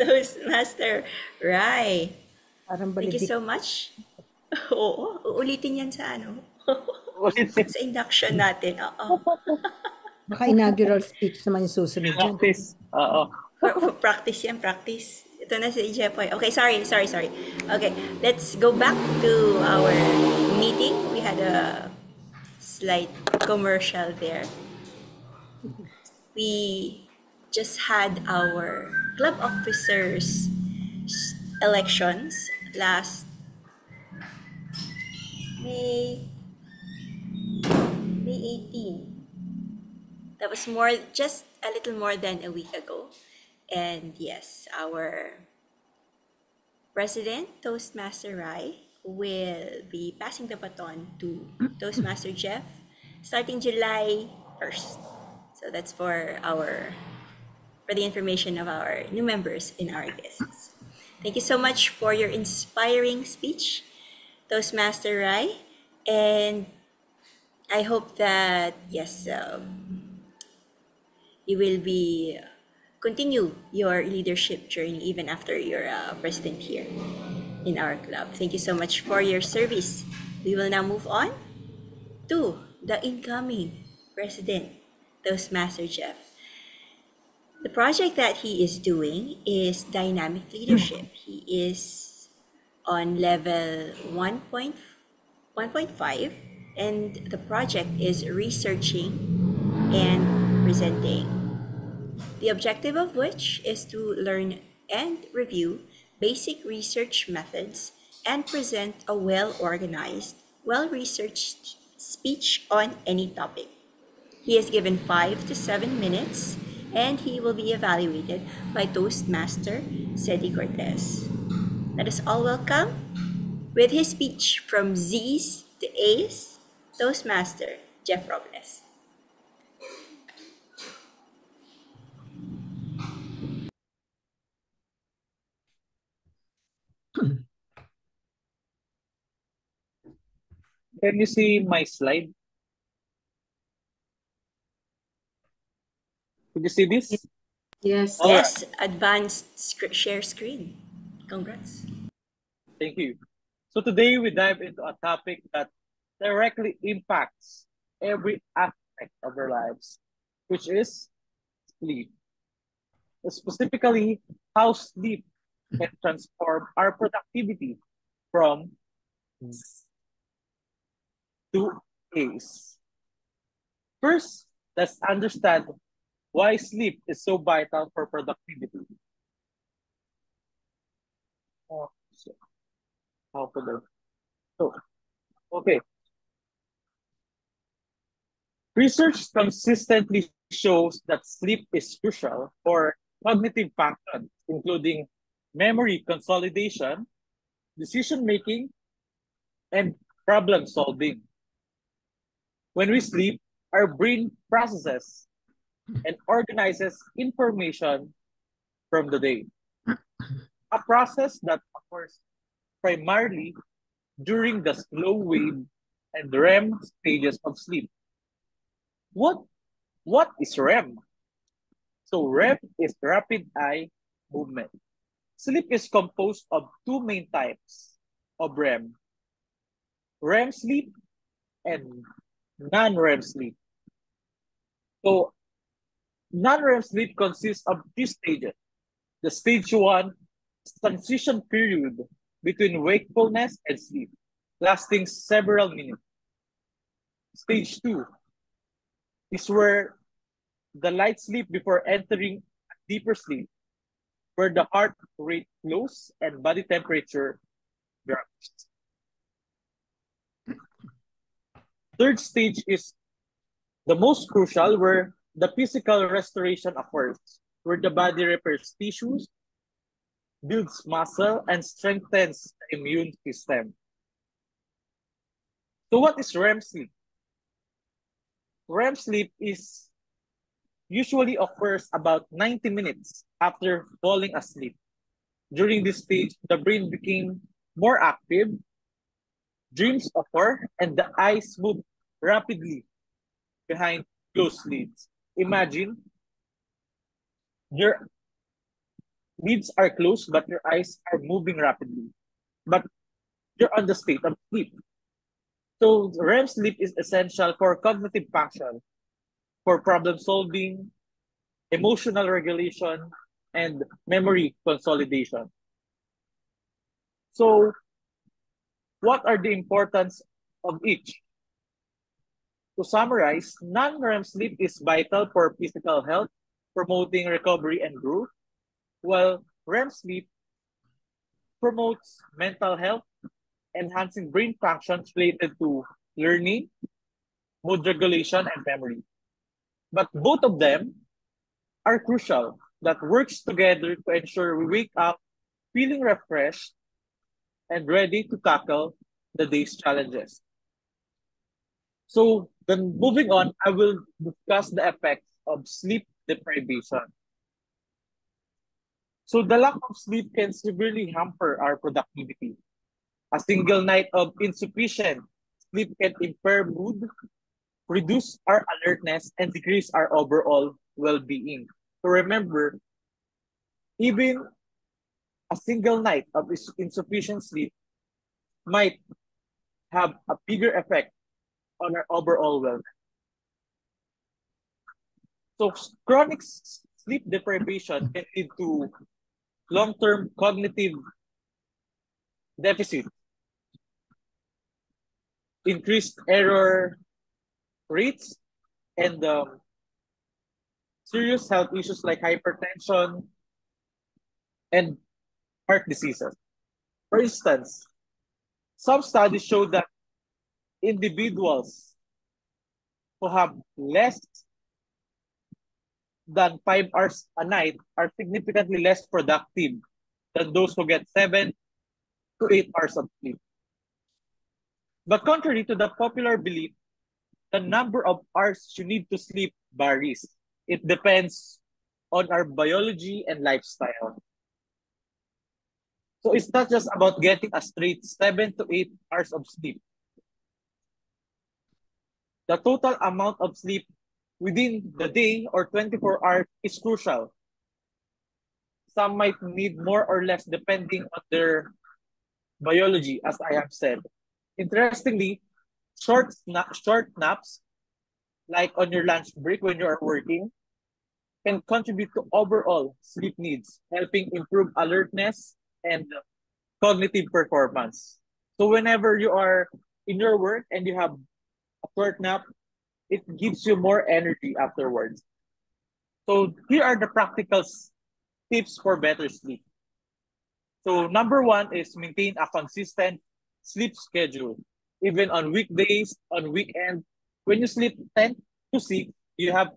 Speaker 2: Toastmaster Rai.
Speaker 3: Parang
Speaker 2: Thank you
Speaker 3: balidik.
Speaker 2: so much. Oo, uulitin yan sa ano.
Speaker 6: Ulitin.
Speaker 2: Sa induction natin. Oo.
Speaker 3: Baka inaugural speech naman yung susunod dyan.
Speaker 6: Practice. Oo.
Speaker 2: Practice yan, practice. Ito na si Jeffoy. Okay, sorry. Okay, let's go back to our meeting. We had a slight commercial there. We just had our club officers elections last May 18. That was just a little more than a week ago. And yes, our president, Toastmaster Rai, will be passing the baton to Toastmaster Jeff starting July 1st. So that's for the information of our new members and our guests. Thank you so much for your inspiring speech, Toastmaster Rai. And I hope that, yes, you will continue your leadership journey even after you're president here in our club. Thank you so much for your service. We will now move on to the incoming president, Toastmaster Jeff. The project that he is doing is dynamic leadership. He is on level 1.5, and the project is researching and presenting. The objective of which is to learn and review basic research methods and present a well-organized, well-researched speech on any topic. He is given 5 to 7 minutes, and he will be evaluated by Toastmaster Cedi Cortez. Let us all welcome, with his speech from Z's to A's, Toastmaster Jeff Robles.
Speaker 6: Can you see my slide? Can you see this?
Speaker 7: Yes.
Speaker 6: All right.
Speaker 2: Yes, advanced share screen. Congrats.
Speaker 6: Thank you. So today we dive into a topic that directly impacts every aspect of our lives, which is sleep. Specifically, how sleep can transform our productivity from to A's. First, let's understand why sleep is so vital for productivity. Oh, so, how to do? So, okay. Research consistently shows that sleep is crucial for cognitive functions, including memory consolidation, decision making, and problem solving. When we sleep, our brain processes and organizes information from the day, a process that occurs primarily during the slow wave and REM stages of sleep. What what is REM? So REM is rapid eye movement. Sleep is composed of two main types of REM: REM sleep and non-REM sleep. So non-REM sleep consists of three stages. The stage one is transition period between wakefulness and sleep, lasting several minutes. Stage two is where the light sleep before entering a deeper sleep, where the heart rate slows and body temperature drops. Third stage is the most crucial, where the physical restoration occurs, where the body repairs tissues, builds muscle, and strengthens the immune system. So what is REM sleep? REM sleep is usually occurs about 90 minutes after falling asleep. During this stage, the brain became more active, dreams occur, and the eyes move rapidly behind closed lids. Imagine your lids are closed, but your eyes are moving rapidly. But you're on the state of sleep. So REM sleep is essential for cognitive function, for problem solving, emotional regulation, and memory consolidation. So what are the importance of each? To summarize, non-REM sleep is vital for physical health, promoting recovery and growth, while REM sleep promotes mental health, enhancing brain functions related to learning, mood regulation, and memory. But both of them are crucial that works together to ensure we wake up feeling refreshed and ready to tackle the day's challenges. So then moving on, I will discuss the effects of sleep deprivation. So the lack of sleep can severely hamper our productivity. A single night of insufficient sleep can impair mood, reduce our alertness, and decrease our overall well-being. So remember, even a single night of insufficient sleep might have a bigger effect on our overall wellness. So chronic sleep deprivation can lead to long-term cognitive deficit, increased error rates, and serious health issues like hypertension and heart diseases. For instance, some studies show that individuals who have less than 5 hours a night are significantly less productive than those who get 7 to 8 hours of sleep. But contrary to the popular belief, the number of hours you need to sleep varies. It depends on our biology and lifestyle. So it's not just about getting a straight 7 to 8 hours of sleep. The total amount of sleep within the day or 24 hours is crucial. Some might need more or less depending on their biology, as I have said. Interestingly, short naps, like on your lunch break when you are working, can contribute to overall sleep needs, helping improve alertness and cognitive performance. So whenever you are in your work and you have a short nap, it gives you more energy afterwards. So here are the practical tips for better sleep. So number one is maintain a consistent sleep schedule. Even on weekdays, on weekend, when you sleep 10 to 6, you have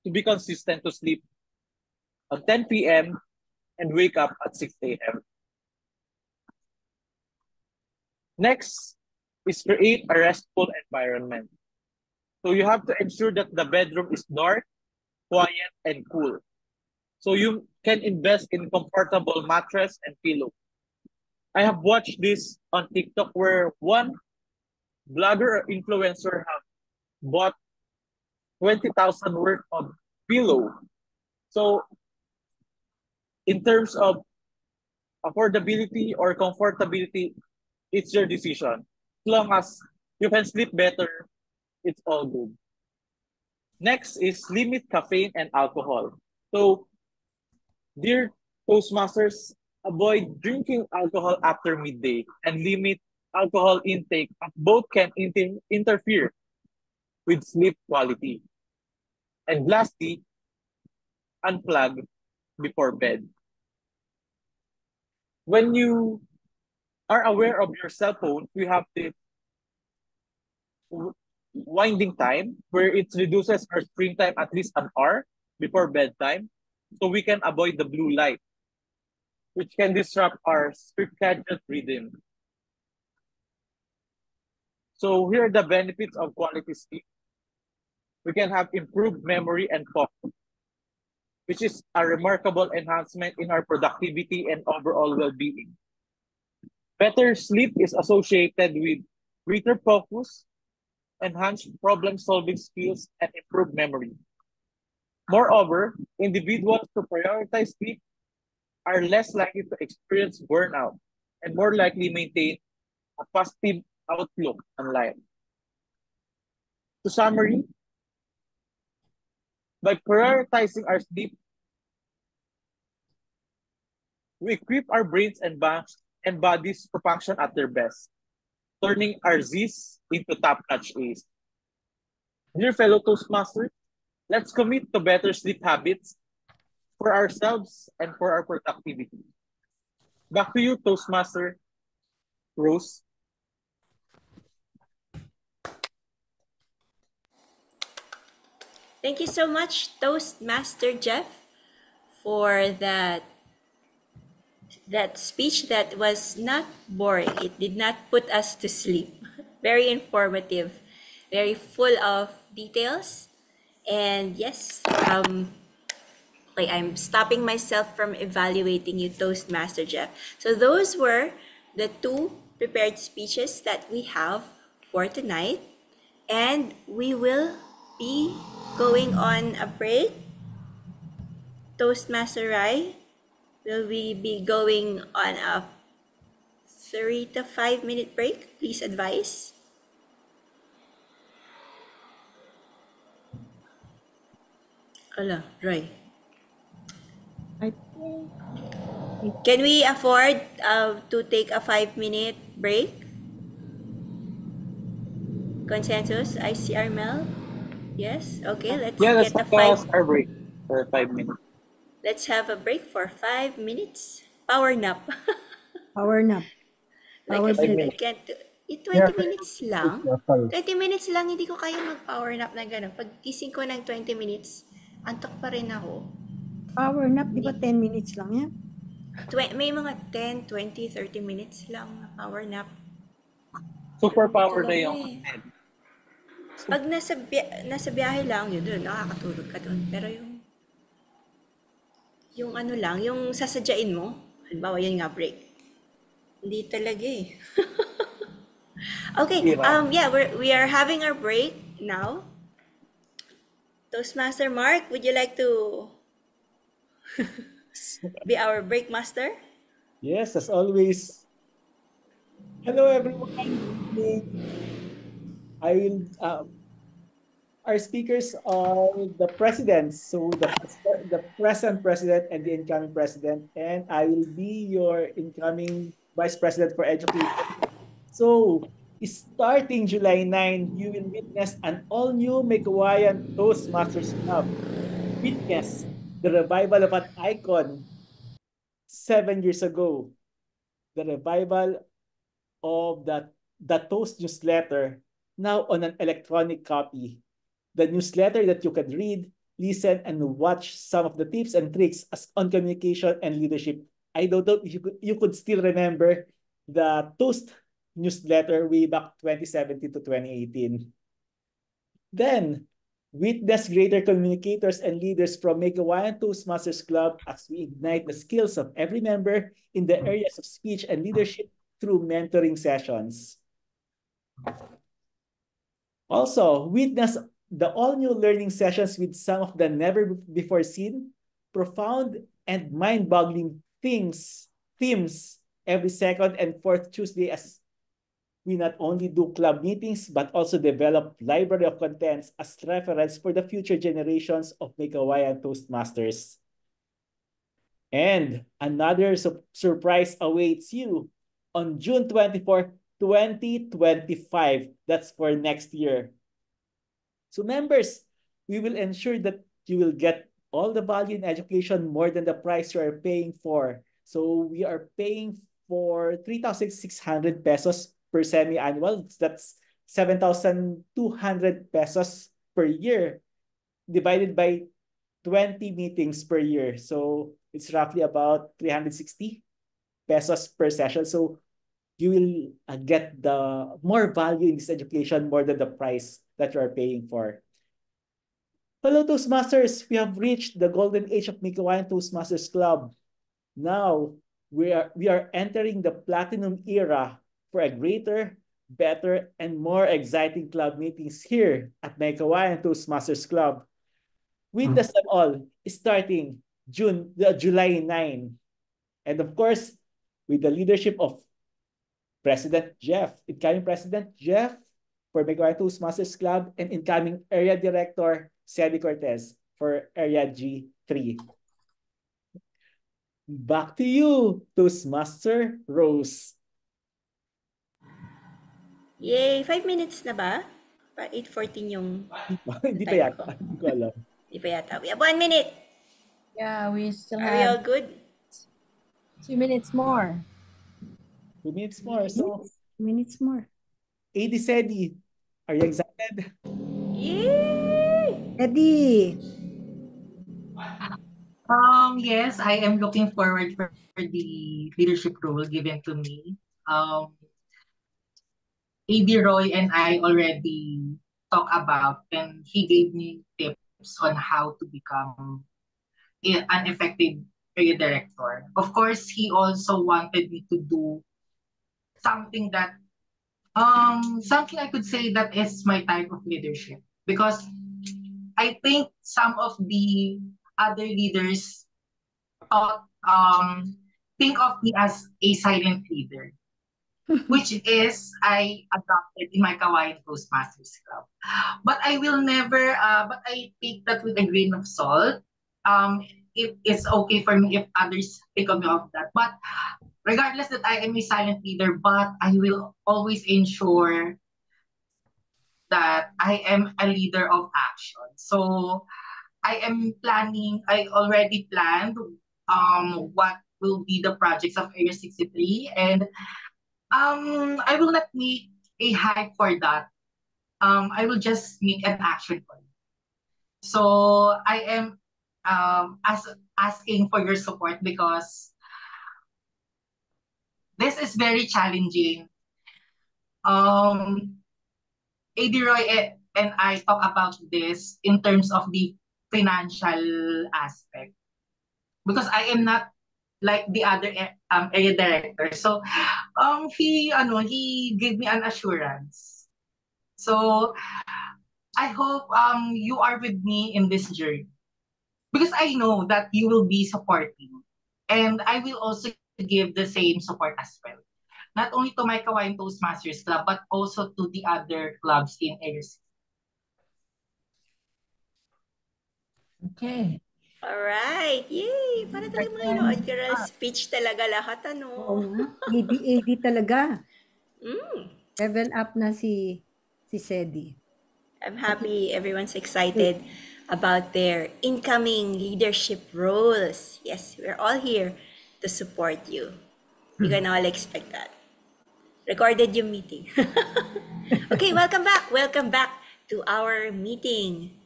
Speaker 6: to be consistent to sleep at 10 p.m. and wake up at 6 a.m. Next is create a restful environment. So you have to ensure that the bedroom is dark, quiet, and cool. So you can invest in comfortable mattress and pillow. I have watched this on TikTok where one blogger or influencer have bought 20,000 worth of pillow. So in terms of affordability or comfortability, it's your decision. As long as you can sleep better, it's all good. Next is limit caffeine and alcohol. So, dear Toastmasters, avoid drinking alcohol after midday and limit alcohol intake, as both can interfere with sleep quality. And lastly, unplug before bed. When you are aware of your cell phone, you have the winding time where it reduces our screen time at least an hour before bedtime, so we can avoid the blue light, which can disrupt our circadian rhythm. So here are the benefits of quality sleep. We can have improved memory and focus, which is a remarkable enhancement in our productivity and overall well-being. Better sleep is associated with greater focus, enhanced problem-solving skills, and improved memory. Moreover, individuals who prioritize sleep are less likely to experience burnout and more likely maintain a positive outlook on life. To summary, by prioritizing our sleep, we equip our brains and bodies to function at their best, turning our Z's into top-notch A's. Dear fellow Toastmasters, let's commit to better sleep habits for ourselves and for our productivity. Back to you, Toastmaster Rose.
Speaker 2: Thank you so much, Toastmaster Jeff, for that speech that was not boring. It did not put us to sleep. Very informative, very full of details. And yes, okay, I'm stopping myself from evaluating you, Toastmaster Jeff. So those were the two prepared speeches that we have for tonight. And we will be going on a break. Toastmaster Rai, will we be going on a 3 to 5 minute break? Please advise. Ala, Rai.
Speaker 3: I think
Speaker 2: Can we afford to take a 5 minute break? Consensus, ICR Mel? Yes? Okay, let's
Speaker 6: Yeah, let's
Speaker 2: get a
Speaker 6: take
Speaker 2: five.
Speaker 6: our break for 5 minutes.
Speaker 2: Let's have a break for 5 minutes. Power nap.
Speaker 3: power nap.
Speaker 2: Like
Speaker 3: Power
Speaker 2: I said, I
Speaker 3: break.
Speaker 2: can't do it. 20
Speaker 4: Yeah,
Speaker 2: minutes lang.
Speaker 4: sorry.
Speaker 2: 20 minutes lang, hindi ko kaya mag-power nap na gano'n. Pag gising ko ng 20 minutes, antok pa rin ako.
Speaker 3: Power nap, di ba 10 minutes lang yan?
Speaker 2: May mga 10, 20, 30 minutes lang na power nap.
Speaker 6: Superpower na
Speaker 2: Talaga
Speaker 6: yung
Speaker 2: eh. Pag nasa biyahe lang, yun doon, nakakatulog ka doon. Pero yung ano lang, yung sasadyain mo, halimbawa yun nga break. Hindi talaga eh. Okay, yeah, we are having our break now. Toastmaster Mark, would you like to be our break master?
Speaker 9: Yes, as always. Hello, everyone. Good evening. I will. Our speakers are the presidents, so the present president and the incoming president, and I will be your incoming vice president for education. So, starting July 9, you will witness an all-new Mekawayan Toastmasters Club. Witness the revival of an icon 7 years ago. The revival of the Toast newsletter now on an electronic copy. The newsletter that you can read, listen, and watch some of the tips and tricks as on communication and leadership. I don't know if you could still remember the Toast newsletter way back 2017 to 2018. Then, witness greater communicators and leaders from Make Hawaiian Toastmasters Club as we ignite the skills of every member in the areas of speech and leadership through mentoring sessions. Also, witness the all-new learning sessions with some of the never-before-seen, profound, and mind-boggling themes every second and fourth Tuesday as we not only do club meetings, but also develop library of contents as reference for the future generations of Make Hawaiian Toastmasters. And another surprise awaits you on June 24, 2025. That's for next year. So members, we will ensure that you will get all the value in education more than the price you are paying for. So we are paying for 3,600 pesos per semi-annual. That's 7,200 pesos per year divided by 20 meetings per year. So it's roughly about 360 pesos per session. So you will get the more value in this education more than the price that you are paying for. Hello, Toastmasters! We have reached the golden age of Make Hawaiian Toastmasters Club. Now, we are entering the platinum era for a greater, better, and more exciting club meetings here at Make Hawaiian Toastmasters Club. Witness them all starting July 9. And of course, with the leadership of incoming President Jeff for Make Hawaiian Toastmasters Club, and incoming Area Director Sedi Cortez for Area G3. Back to you, Toastmaster Rose.
Speaker 2: Yay! 5 minutes na ba? 8:14 yung
Speaker 9: Hindi pa
Speaker 2: time
Speaker 9: yata.
Speaker 2: ko.
Speaker 9: Hindi ko alam.
Speaker 2: Hindi pa yata. We have 1 minute.
Speaker 5: Yeah, we still
Speaker 2: Are we all
Speaker 5: have
Speaker 2: good?
Speaker 5: 2 minutes more.
Speaker 9: 2 minutes more. So,
Speaker 3: 2 minutes more.
Speaker 9: AD Sedi, are you excited?
Speaker 2: Yay!
Speaker 3: Eddie,
Speaker 10: Yes, I am looking forward for the leadership role given to me. AD Roy and I already talked about, and he gave me tips on how to become an effective area director. Of course, he also wanted me to do something that something I could say that is my type of leadership, because I think some of the other leaders thought think of me as a silent leader, which is I adopted in my Kawaii Toastmasters Club. But I will never but I take that with a grain of salt. It's okay for me if others think of me of that. But regardless that I am a silent leader, but I will always ensure that I am a leader of action. So I already planned what will be the projects of Area 63, and I will not make a hype for that. I will just make an action for it. So I am asking for your support because this is very challenging. AD Roy and I talk about this in terms of the financial aspect, because I am not like the other area director. So he gave me an assurance. So I hope you are with me in this journey, because I know that you will be supporting, and I will also give the same support as well. not only to my Kawayan Toastmasters Club, but also to the other clubs in ARC.
Speaker 5: Okay.
Speaker 2: Alright, yay! Para talagang mga inaugural speech talaga lahat,
Speaker 3: Oo
Speaker 2: ano?
Speaker 3: nga. AD talaga.
Speaker 2: Mm.
Speaker 3: Level up na si Sedi.
Speaker 2: I'm happy everyone's excited about their incoming leadership roles. Yes, we're all here to support you. You can all expect that. Recorded yung meeting. Okay, welcome back. Welcome back to our meeting.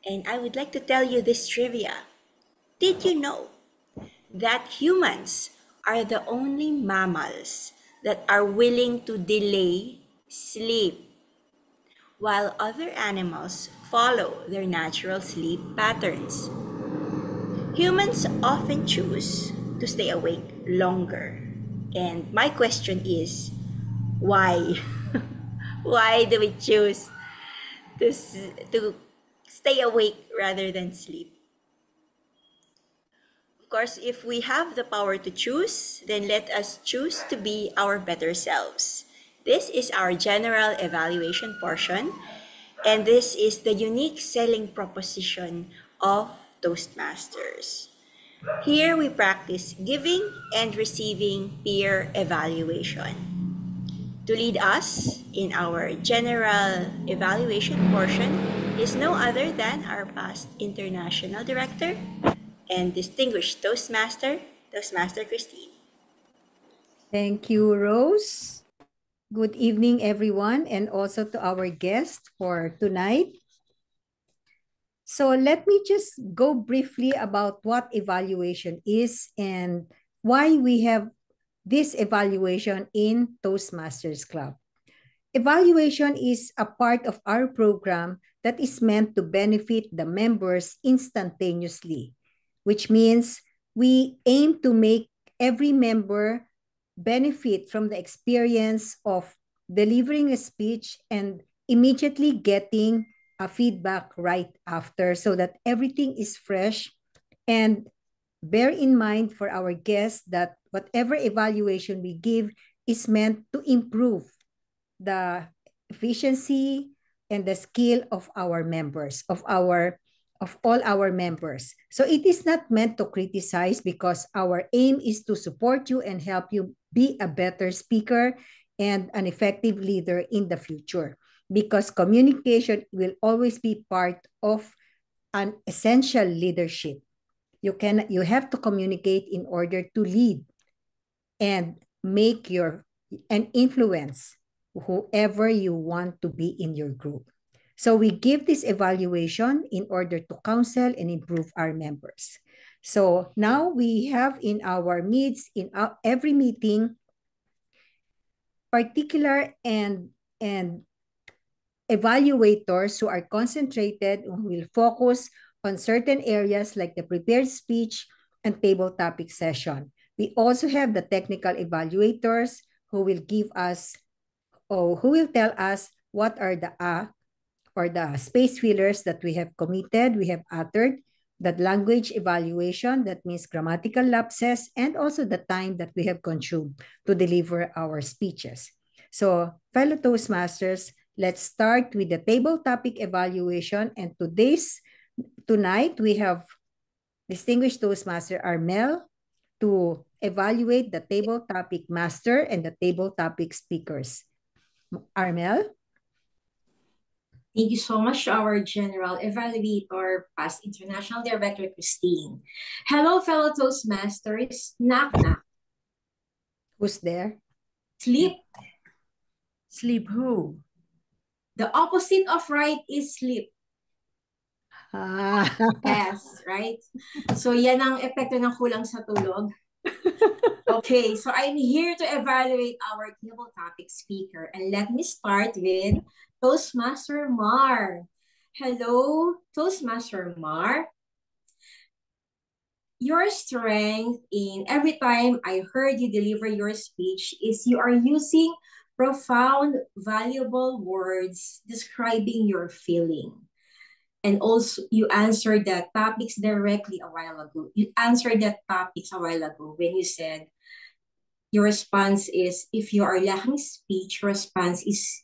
Speaker 2: And I would like to tell you this trivia. Did you know that humans are the only mammals that are willing to delay sleep while other animals follow their natural sleep patterns? Humans often choose to stay awake longer. And my question is, why? Why do we choose to stay awake rather than sleep? Of course, if we have the power to choose, then let us choose to be our better selves. This is our general evaluation portion, and this is the unique selling proposition of Toastmasters. Here we practice giving and receiving peer evaluation. To lead us in our general evaluation portion is no other than our past international director and distinguished Toastmaster, Toastmaster Christine.
Speaker 3: Thank you, Rose. Good evening, everyone, and also to our guest for tonight. So let me just go briefly about what evaluation is and why we have this evaluation in Toastmasters Club. Evaluation is a part of our program that is meant to benefit the members instantaneously, which means we aim to make every member benefit from the experience of delivering a speech and immediately getting a feedback right after so that everything is fresh. And bear in mind for our guests that whatever evaluation we give is meant to improve the efficiency and the skill of our members, of all our members. So it is not meant to criticize because our aim is to support you and help you be a better speaker and an effective leader in the future, because communication will always be part of an essential leadership. You have to communicate in order to lead and and influence whoever you want to be in your group. So we give this evaluation in order to counsel and improve our members. So now we have in our midst, in every meeting, particular and evaluators who are concentrated, who will focus on certain areas like the prepared speech and table topic session. We also have the technical evaluators who will give us, or who will tell us what are the or the space fillers that we have committed, we have uttered, that language evaluation, that means grammatical lapses, and also the time that we have consumed to deliver our speeches. So, fellow Toastmasters, let's start with the table topic evaluation. And tonight, we have distinguished Toastmaster Armel to evaluate the table topic master and the table topic speakers. Armel?
Speaker 7: Thank you so much to our General Evaluator, past International Director, Christine. Hello, fellow Toastmasters. Knock, knock.
Speaker 3: Who's there?
Speaker 7: Sleep.
Speaker 5: Sleep who?
Speaker 7: The opposite of right is sleep. Yes, right? So yan ang epekto ng kulang sa tulog. Okay, so I'm here to evaluate our table topic speaker. And let me start with Toastmaster Mar. Hello, Toastmaster Mar. Your strength in every time I heard you deliver your speech is you are using profound, valuable words describing your feeling. And also, you answered the topics directly a while ago. You answered that topics a while ago when you said, your response is, if you are lacking speech, your response is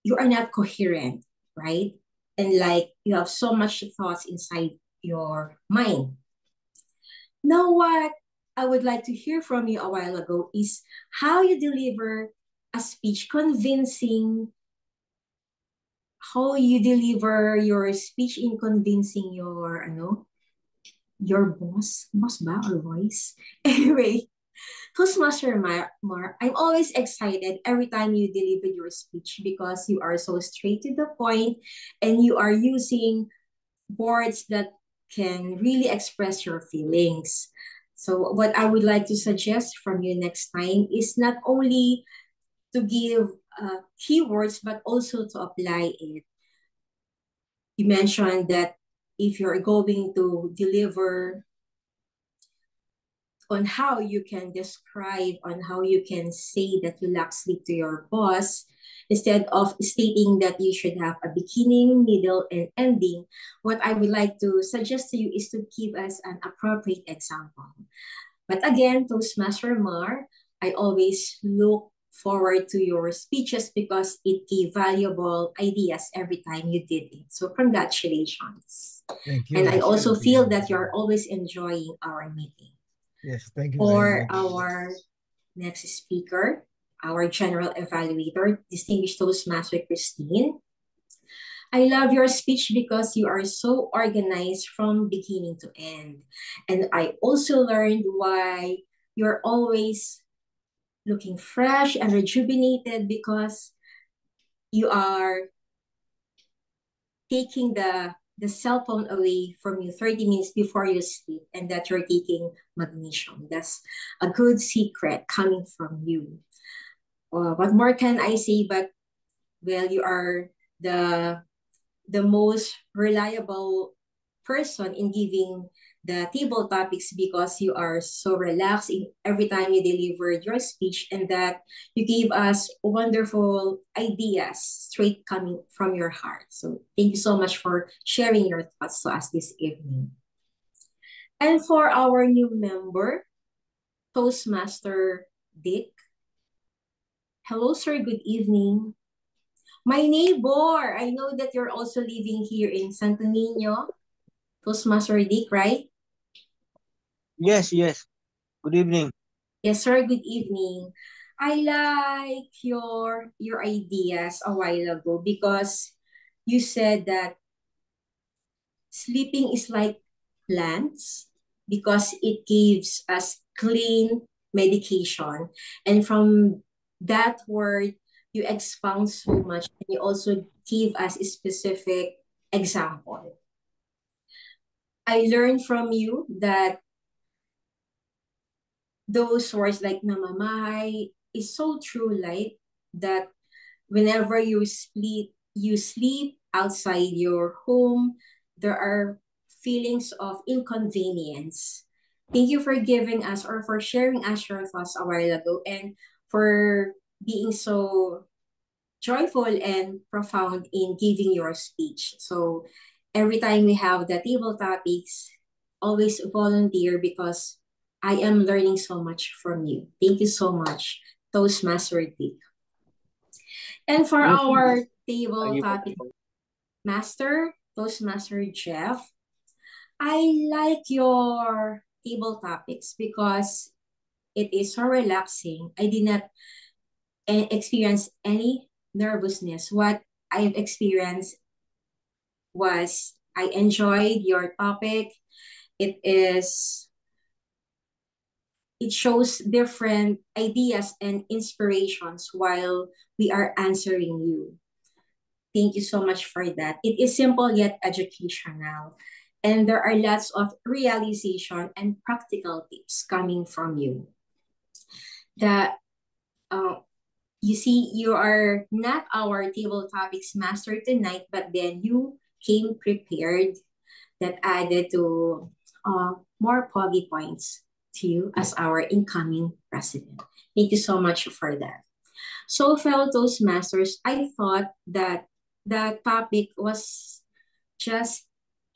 Speaker 7: you are not coherent, right? And like you have so much thoughts inside your mind. Now, what I would like to hear from you a while ago is how you deliver a speech convincing, how you deliver your speech in convincing your boss ba, or voice? Anyway, Toastmaster Mar, I'm always excited every time you deliver your speech because you are so straight to the point and you are using words that can really express your feelings. So what I would like to suggest from you next time is not only to give keywords, but also to apply it. You mentioned that if you're going to deliver on how you can describe, on how you can say that you lack sleep to your boss, instead of stating that you should have a beginning, middle, and ending, what I would like to suggest to you is to give us an appropriate example. But again, Toastmaster Mar, I always look forward to your speeches because it gave valuable ideas every time you did it. So congratulations.
Speaker 4: Thank you.
Speaker 7: And I also
Speaker 4: Thank you.
Speaker 7: feel that you're always enjoying our meeting.
Speaker 4: Yes, thank you
Speaker 7: For
Speaker 4: very much.
Speaker 7: our next speaker, our general evaluator, distinguished Toastmaster Christine. I love your speech because you are so organized from beginning to end. And I also learned why you're always looking fresh and rejuvenated because you are taking the cell phone away from you 30 minutes before you sleep, and that you're taking magnesium. That's a good secret coming from you. What more can I say? But well, you are the most reliable person in giving the table topics because you are so relaxed in every time you delivered your speech, and that you gave us wonderful ideas straight coming from your heart. So thank you so much for sharing your thoughts to us this evening. And for our new member, Toastmaster Dick. Hello, sir. Good evening. My neighbor, I know that you're also living here in Santo Niño. Toastmaster Dick, right?
Speaker 8: Yes, yes. Good evening.
Speaker 7: Yes, sir. Good evening. I like your ideas a while ago because you said that sleeping is like plants because it gives us clean medication. And from that word, you expound so much, and you also give us a specific example. I learned from you that those words like namamay is so true, like that whenever you sleep outside your home, there are feelings of inconvenience. Thank you for giving us or for sharing us your thoughts a while ago, and for being so joyful and profound in giving your speech. So every time we have the table topics, always volunteer because I am learning so much from you. Thank you so much, Toastmaster Dick. And for our table topic master, Toastmaster Jeff, I like your table topics because it is so relaxing. I did not experience any nervousness. What I've experienced was I enjoyed your topic. It shows different ideas and inspirations while we are answering you. Thank you so much for that. It is simple yet educational. And there are lots of realization and practical tips coming from you. You see, you are not our table topics master tonight, but then you came prepared that added to more POGI points to you as our incoming president. Thank you so much for that. So, fellow Toastmasters, I thought that the topic was just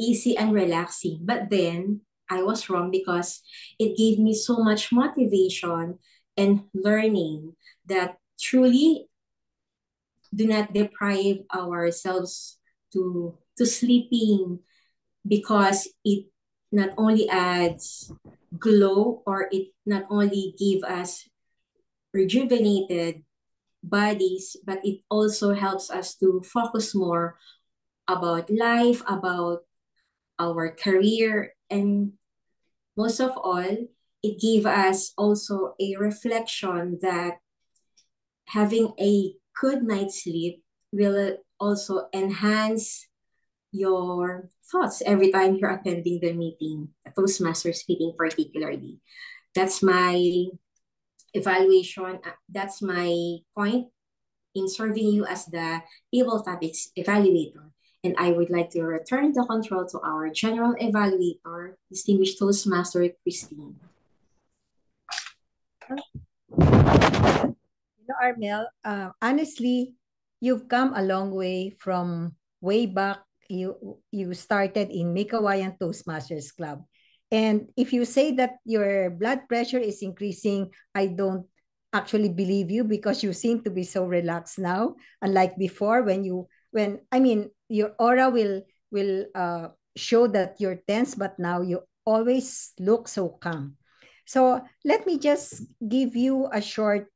Speaker 7: easy and relaxing, but then I was wrong because it gave me so much motivation and learning that truly do not deprive ourselves to sleeping, because it not only adds glow, or it not only give us rejuvenated bodies, but it also helps us to focus more about life, about our career, and most of all, it gave us also a reflection that having a good night's sleep will also enhance your thoughts every time you're attending the meeting, a Toastmasters meeting particularly. That's my evaluation. That's my point in serving you as the table topics evaluator. And I would like to return the control to our general evaluator, distinguished Toastmaster Christine.
Speaker 3: Armel, honestly, you've come a long way from way back. You started in Make Hawaiian Toastmasters Club. And if you say that your blood pressure is increasing, I don't actually believe you, because you seem to be so relaxed now, unlike before when I mean your aura will show that you're tense, but now you always look so calm. So let me just give you a short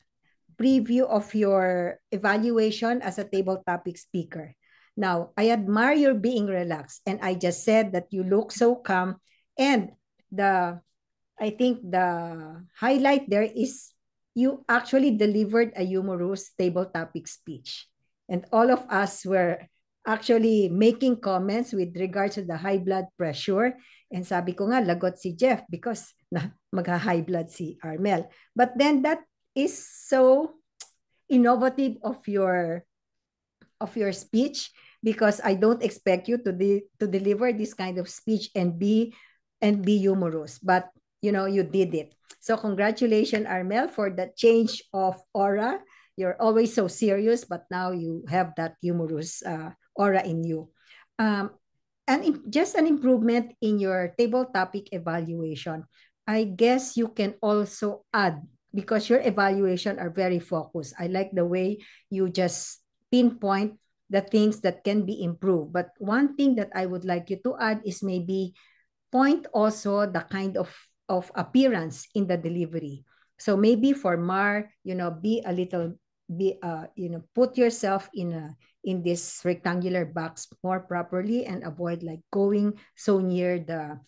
Speaker 3: preview of your evaluation as a table topic speaker. Now, I admire your being relaxed, and I just said that you look so calm. And I think the highlight there is you actually delivered a humorous table topic speech. And all of us were actually making comments with regards to the high blood pressure. And sabi ko nga, lagot si Jeff because magha-high blood si Armel. But then that is so innovative of your speech, because I don't expect you to deliver this kind of speech and be humorous, but you did it. So congratulations, Armel, for the change of aura. You're always so serious, but now you have that humorous aura in you. And just an improvement in your table topic evaluation. I guess you can also add, because your evaluation are very focused. I like the way you just pinpoint the things that can be improved. But one thing that I would like you to add is maybe point also the kind of appearance in the delivery. So maybe for Mar, be a little, put yourself in this rectangular box more properly, and avoid like going so near the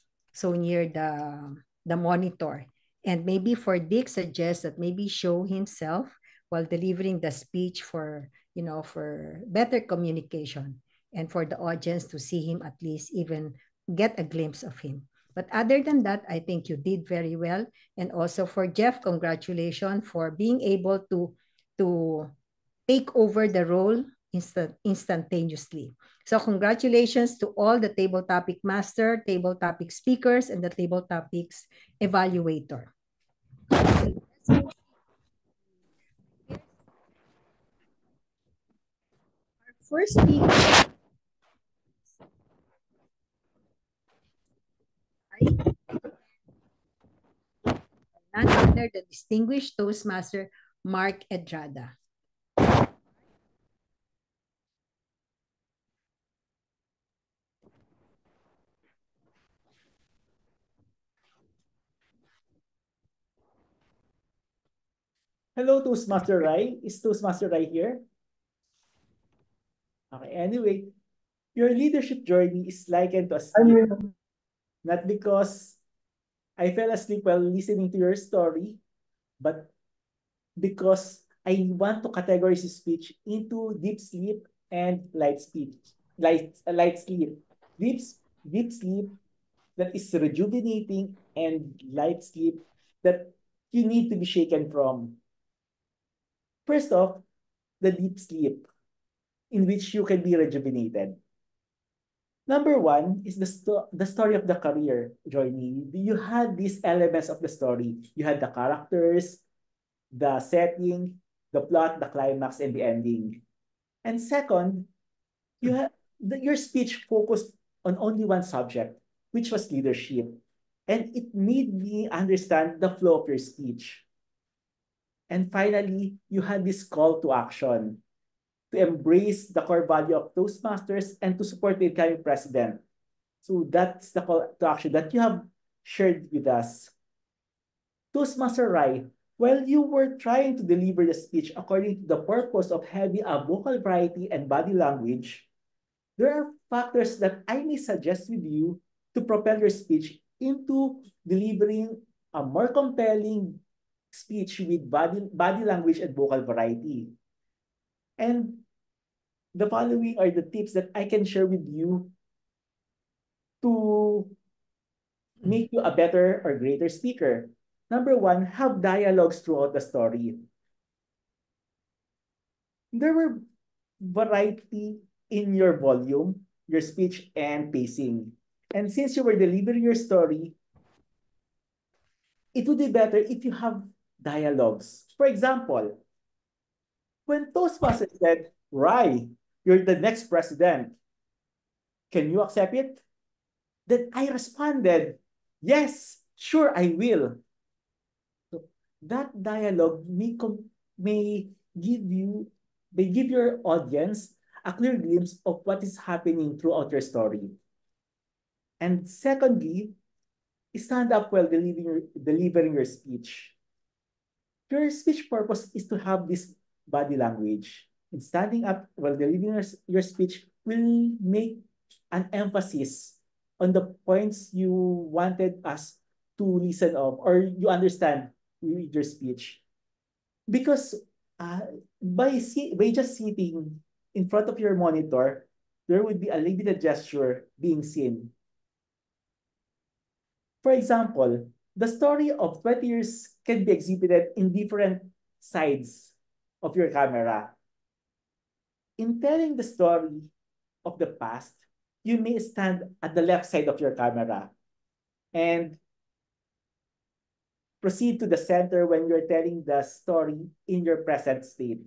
Speaker 3: monitor. And maybe for Dick, suggest that maybe show himself while delivering the speech for better communication, and for the audience to see him, at least even get a glimpse of him. But other than that, I think you did very well. And also for Jeff, congratulations for being able to take over the role instantaneously. So congratulations to all the table topic master, table topic speakers, and the table topics evaluator. Our first speaker, none other than distinguished Toastmaster Mark Edrada.
Speaker 9: Hello, Toastmaster Rai. Is Toastmaster Rai here? Okay, anyway, your leadership journey is likened to a sleep. Not because I fell asleep while listening to your story, but because I want to categorize your speech into deep sleep and light sleep. Light sleep. Deep sleep that is rejuvenating, and light sleep that you need to be shaken from. First off, the deep sleep in which you can be rejuvenated. Number one is the story of the career journey. You had these elements of the story. You had the characters, the setting, the plot, the climax, and the ending. And second, your speech focused on only one subject, which was leadership. And it made me understand the flow of your speech. And finally, you had this call to action to embrace the core value of Toastmasters and to support the incoming president. So that's the call to action that you have shared with us. Toastmaster Rai, while you were trying to deliver the speech according to the purpose of having a vocal variety and body language, there are factors that I may suggest with you to propel your speech into delivering a more compelling speech with body language and vocal variety. And the following are the tips that I can share with you to make you a better or greater speaker. Number one, have dialogues throughout the story. There were variety in your volume, your speech, and pacing. And since you were delivering your story, it would be better if you have dialogues. For example, when Toastmasters said, Rai, you're the next president, can you accept it? Then I responded, yes, sure, I will. So that dialogue may give your audience a clear glimpse of what is happening throughout your story. And secondly, stand up while delivering your speech. Your speech purpose is to have this body language. And standing up while delivering your speech will make an emphasis on the points you wanted us to listen of or you understand with your speech. Because by just sitting in front of your monitor, there would be a limited gesture being seen. For example, the story of 20 years can be exhibited in different sides of your camera. In telling the story of the past, you may stand at the left side of your camera and proceed to the center when you're telling the story in your present state.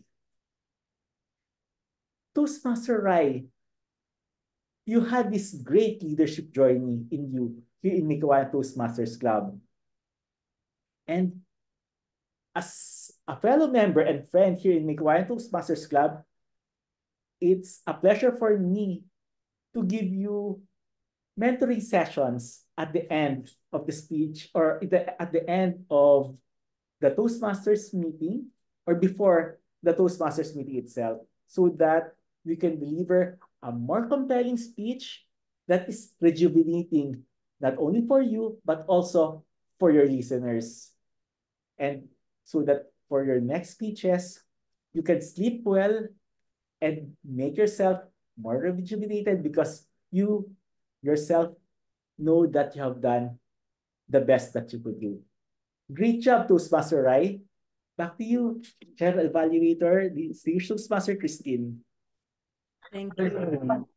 Speaker 9: Toastmaster Rai, you had this great leadership journey in you here in Mikawan Toastmasters Club. And as a fellow member and friend here in Mikawan Toastmasters Club, it's a pleasure for me to give you mentoring sessions at the end of the speech or at the end of the Toastmasters meeting or before the Toastmasters meeting itself so that we can deliver a more compelling speech that is rejuvenating not only for you but also for your listeners. And so that for your next speeches, you can sleep well and make yourself more rejuvenated because you yourself know that you have done the best that you could do. Great job, Toastmaster Rai. Back to you, Chair Evaluator, the Toastmaster Christine.
Speaker 3: Thank you.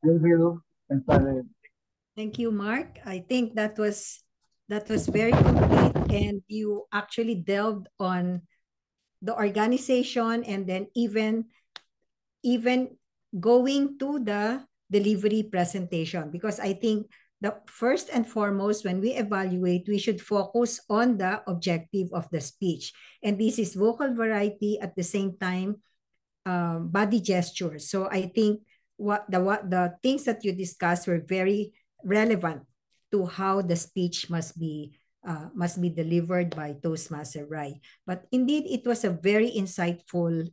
Speaker 1: Thank you.
Speaker 3: Thank you, Mark. I think that was very complete, and you actually delved on the organization and then even going to the delivery presentation, because I think the first and foremost, when we evaluate, we should focus on the objective of the speech. And this is vocal variety at the same time, body gestures. So I think what the things that you discussed were very relevant to how the speech must be delivered by Toastmaster Rai. But indeed, it was a very insightful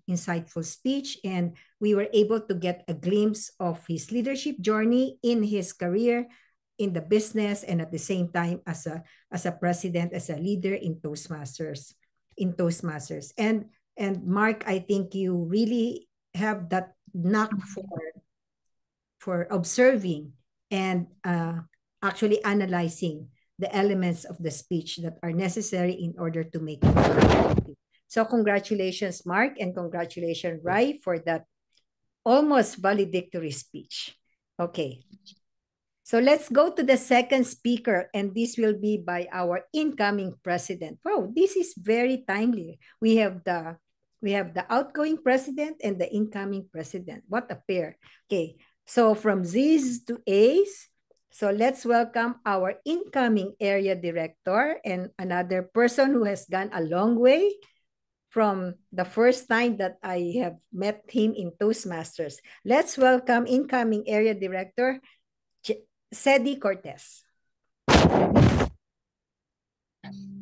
Speaker 3: speech, and we were able to get a glimpse of his leadership journey in his career, in the business, and at the same time as a president, as a leader in Toastmasters. And Mark, I think you really have that knack for observing and actually analyzing the elements of the speech that are necessary in order to make it effective. So congratulations, Mark, and congratulations, Rai, for that almost valedictory speech. Okay. So let's go to the second speaker, and this will be by our incoming president. Wow, this is very timely. We have the outgoing president and the incoming president. What a pair. Okay, so from Z's to A's, so let's welcome our incoming area director and another person who has gone a long way from the first time that I have met him in Toastmasters. Let's welcome incoming Area Director, Cedi Cortez.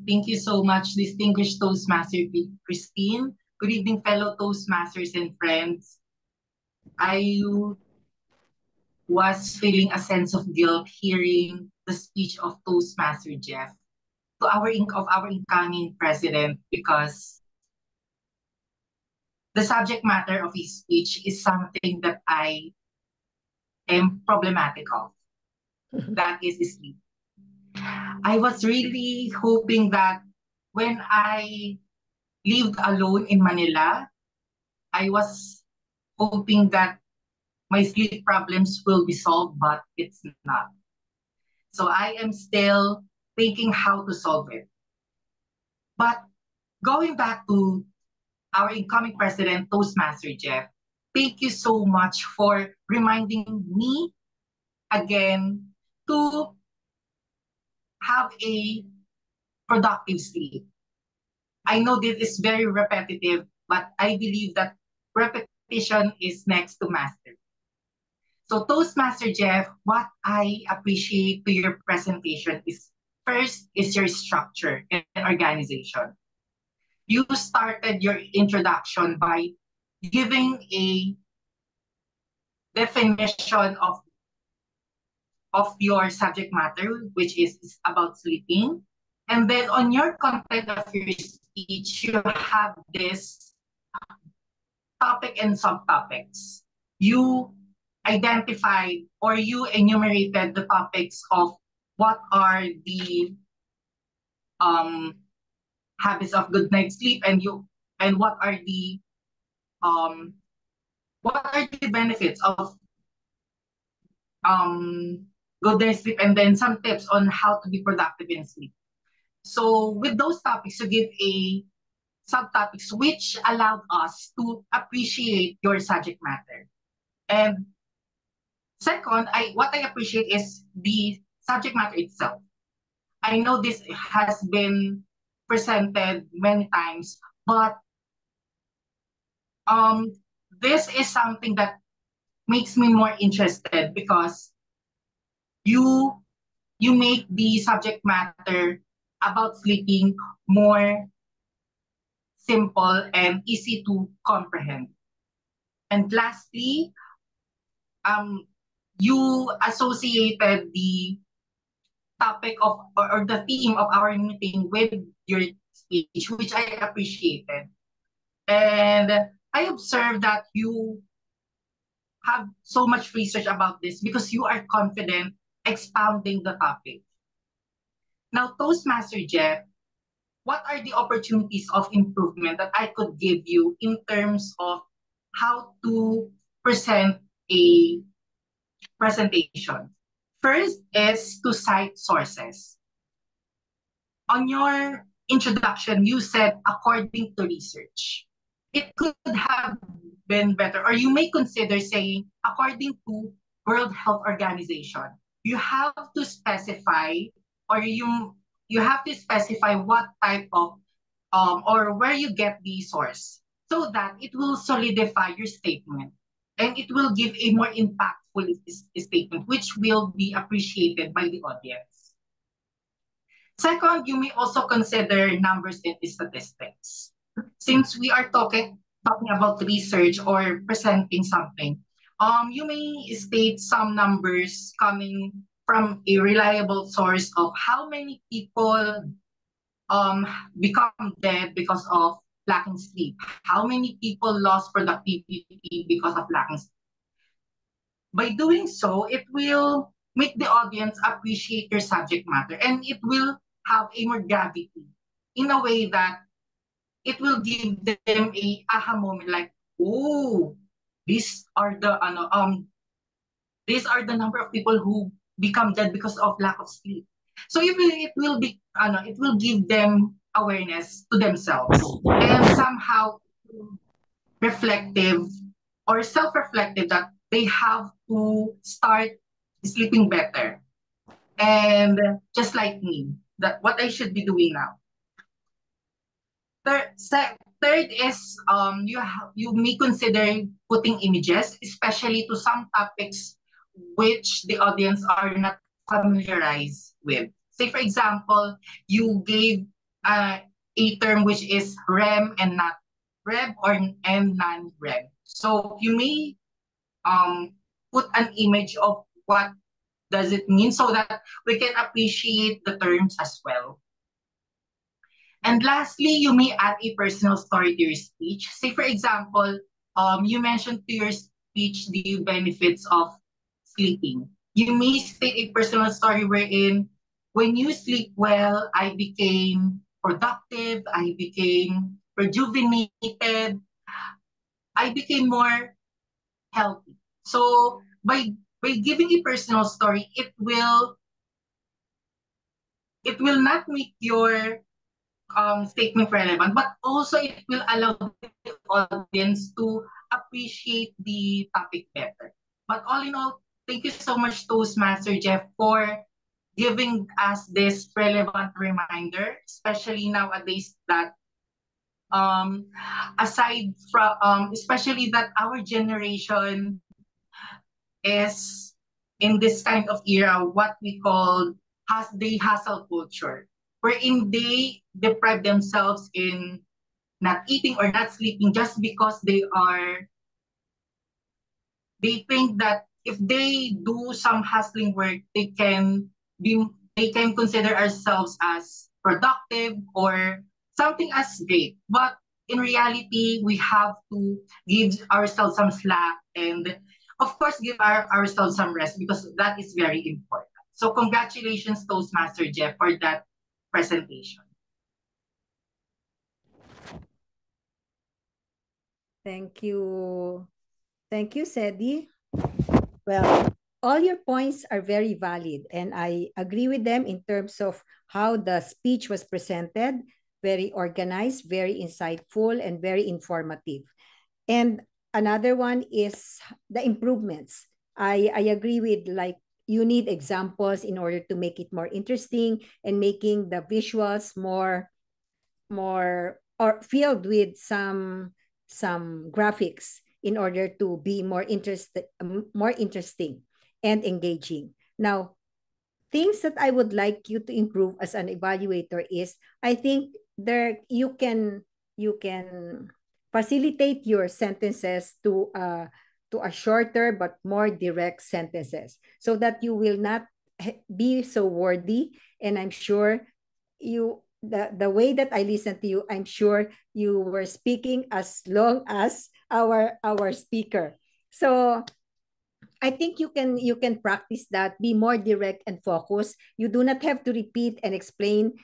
Speaker 10: Thank you so much, distinguished Toastmaster Christine. Good evening, fellow Toastmasters and friends. I was feeling a sense of guilt hearing the speech of Toastmaster Jeff to our incoming president, because the subject matter of his speech is something that I am problematic of. That is sleep. I was really hoping that when I lived alone in Manila, I was hoping that my sleep problems will be solved, but it's not. So I am still thinking how to solve it. But going back to our incoming president, Toastmaster Jeff, thank you so much for reminding me again to have a productive sleep. I know this is very repetitive, but I believe that repetition is next to mastery. So Toastmaster Jeff, what I appreciate to your presentation is, first is your structure and organization. You started your introduction by giving a definition of your subject matter, which is about sleeping. And then on your content of your speech, you have this topic and subtopics. You identified or you enumerated the topics of what are the habits of good night sleep, and what are the benefits of good night sleep, and then some tips on how to be productive in sleep. So with those topics, you give a subtopics which allowed us to appreciate your subject matter. And second, what I appreciate is the subject matter itself. I know this has been presented many times, but this is something that makes me more interested, because you make the subject matter about sleeping more simple and easy to comprehend. And lastly, you associated the topic of or the theme of our meeting with your speech, which I appreciated. And I observed that you have so much research about this because you are confident expounding the topic. Now, Toastmaster Jeff, what are the opportunities of improvement that I could give you in terms of how to present a presentation? First is to cite sources. On your introduction, you said according to research. It could have been better, or you may consider saying according to World Health Organization. You have to specify, or you have to specify what type of or where you get the source, so that it will solidify your statement and it will give a more impactful statement, which will be appreciated by the audience. Second, you may also consider numbers and statistics. Since we are talking about research or presenting something, you may state some numbers coming from a reliable source of how many people become dead because of lacking sleep, how many people lost productivity because of lacking sleep. By doing so, it will make the audience appreciate your subject matter, and it will have a more gravity in a way that it will give them a aha moment, like, oh, these are the number of people who become dead because of lack of sleep. So it will give them awareness to themselves, and somehow reflective or self-reflective that they have to start sleeping better. And just like me, that what I should be doing now. third is you may consider putting images, especially to some topics which the audience are not familiarized with. Say for example, you gave a term which is REM and not REM or and non-REM. So you may put an image of what does it mean so that we can appreciate the terms as well. And lastly, you may add a personal story to your speech. Say, for example, you mentioned to your speech the benefits of sleeping. You may state a personal story wherein when you sleep well, I became productive, I became rejuvenated, I became more healthy. So by giving a personal story, it will not make your statement relevant, but also it will allow the audience to appreciate the topic better. But all in all, thank you so much, Toastmaster Jeff, for giving us this relevant reminder, especially nowadays that aside from especially that our generation is in this kind of era what we call has the hustle culture, wherein they deprive themselves in not eating or not sleeping just because they think that if they do some hustling work, they can consider ourselves as productive or something as great. But in reality, we have to give ourselves some slack and of course give ourselves some rest because that is very important. So congratulations, Toastmaster Jeff, for that presentation.
Speaker 3: Thank you. Thank you, Sedi. Well, all your points are very valid, and I agree with them in terms of how the speech was presented, very organized, very insightful, and very informative. And another one is the improvements. I agree with, like, you need examples in order to make it more interesting and making the visuals more or filled with some graphics in order to be more interesting and engaging. Now, things that I would like you to improve as an evaluator is, I think you can facilitate your sentences to a shorter but more direct sentences so that you will not be so wordy. And I'm sure the way that I listened to you, I'm sure you were speaking as long as our speaker. So I think you can practice that, be more direct and focused. You do not have to repeat and explain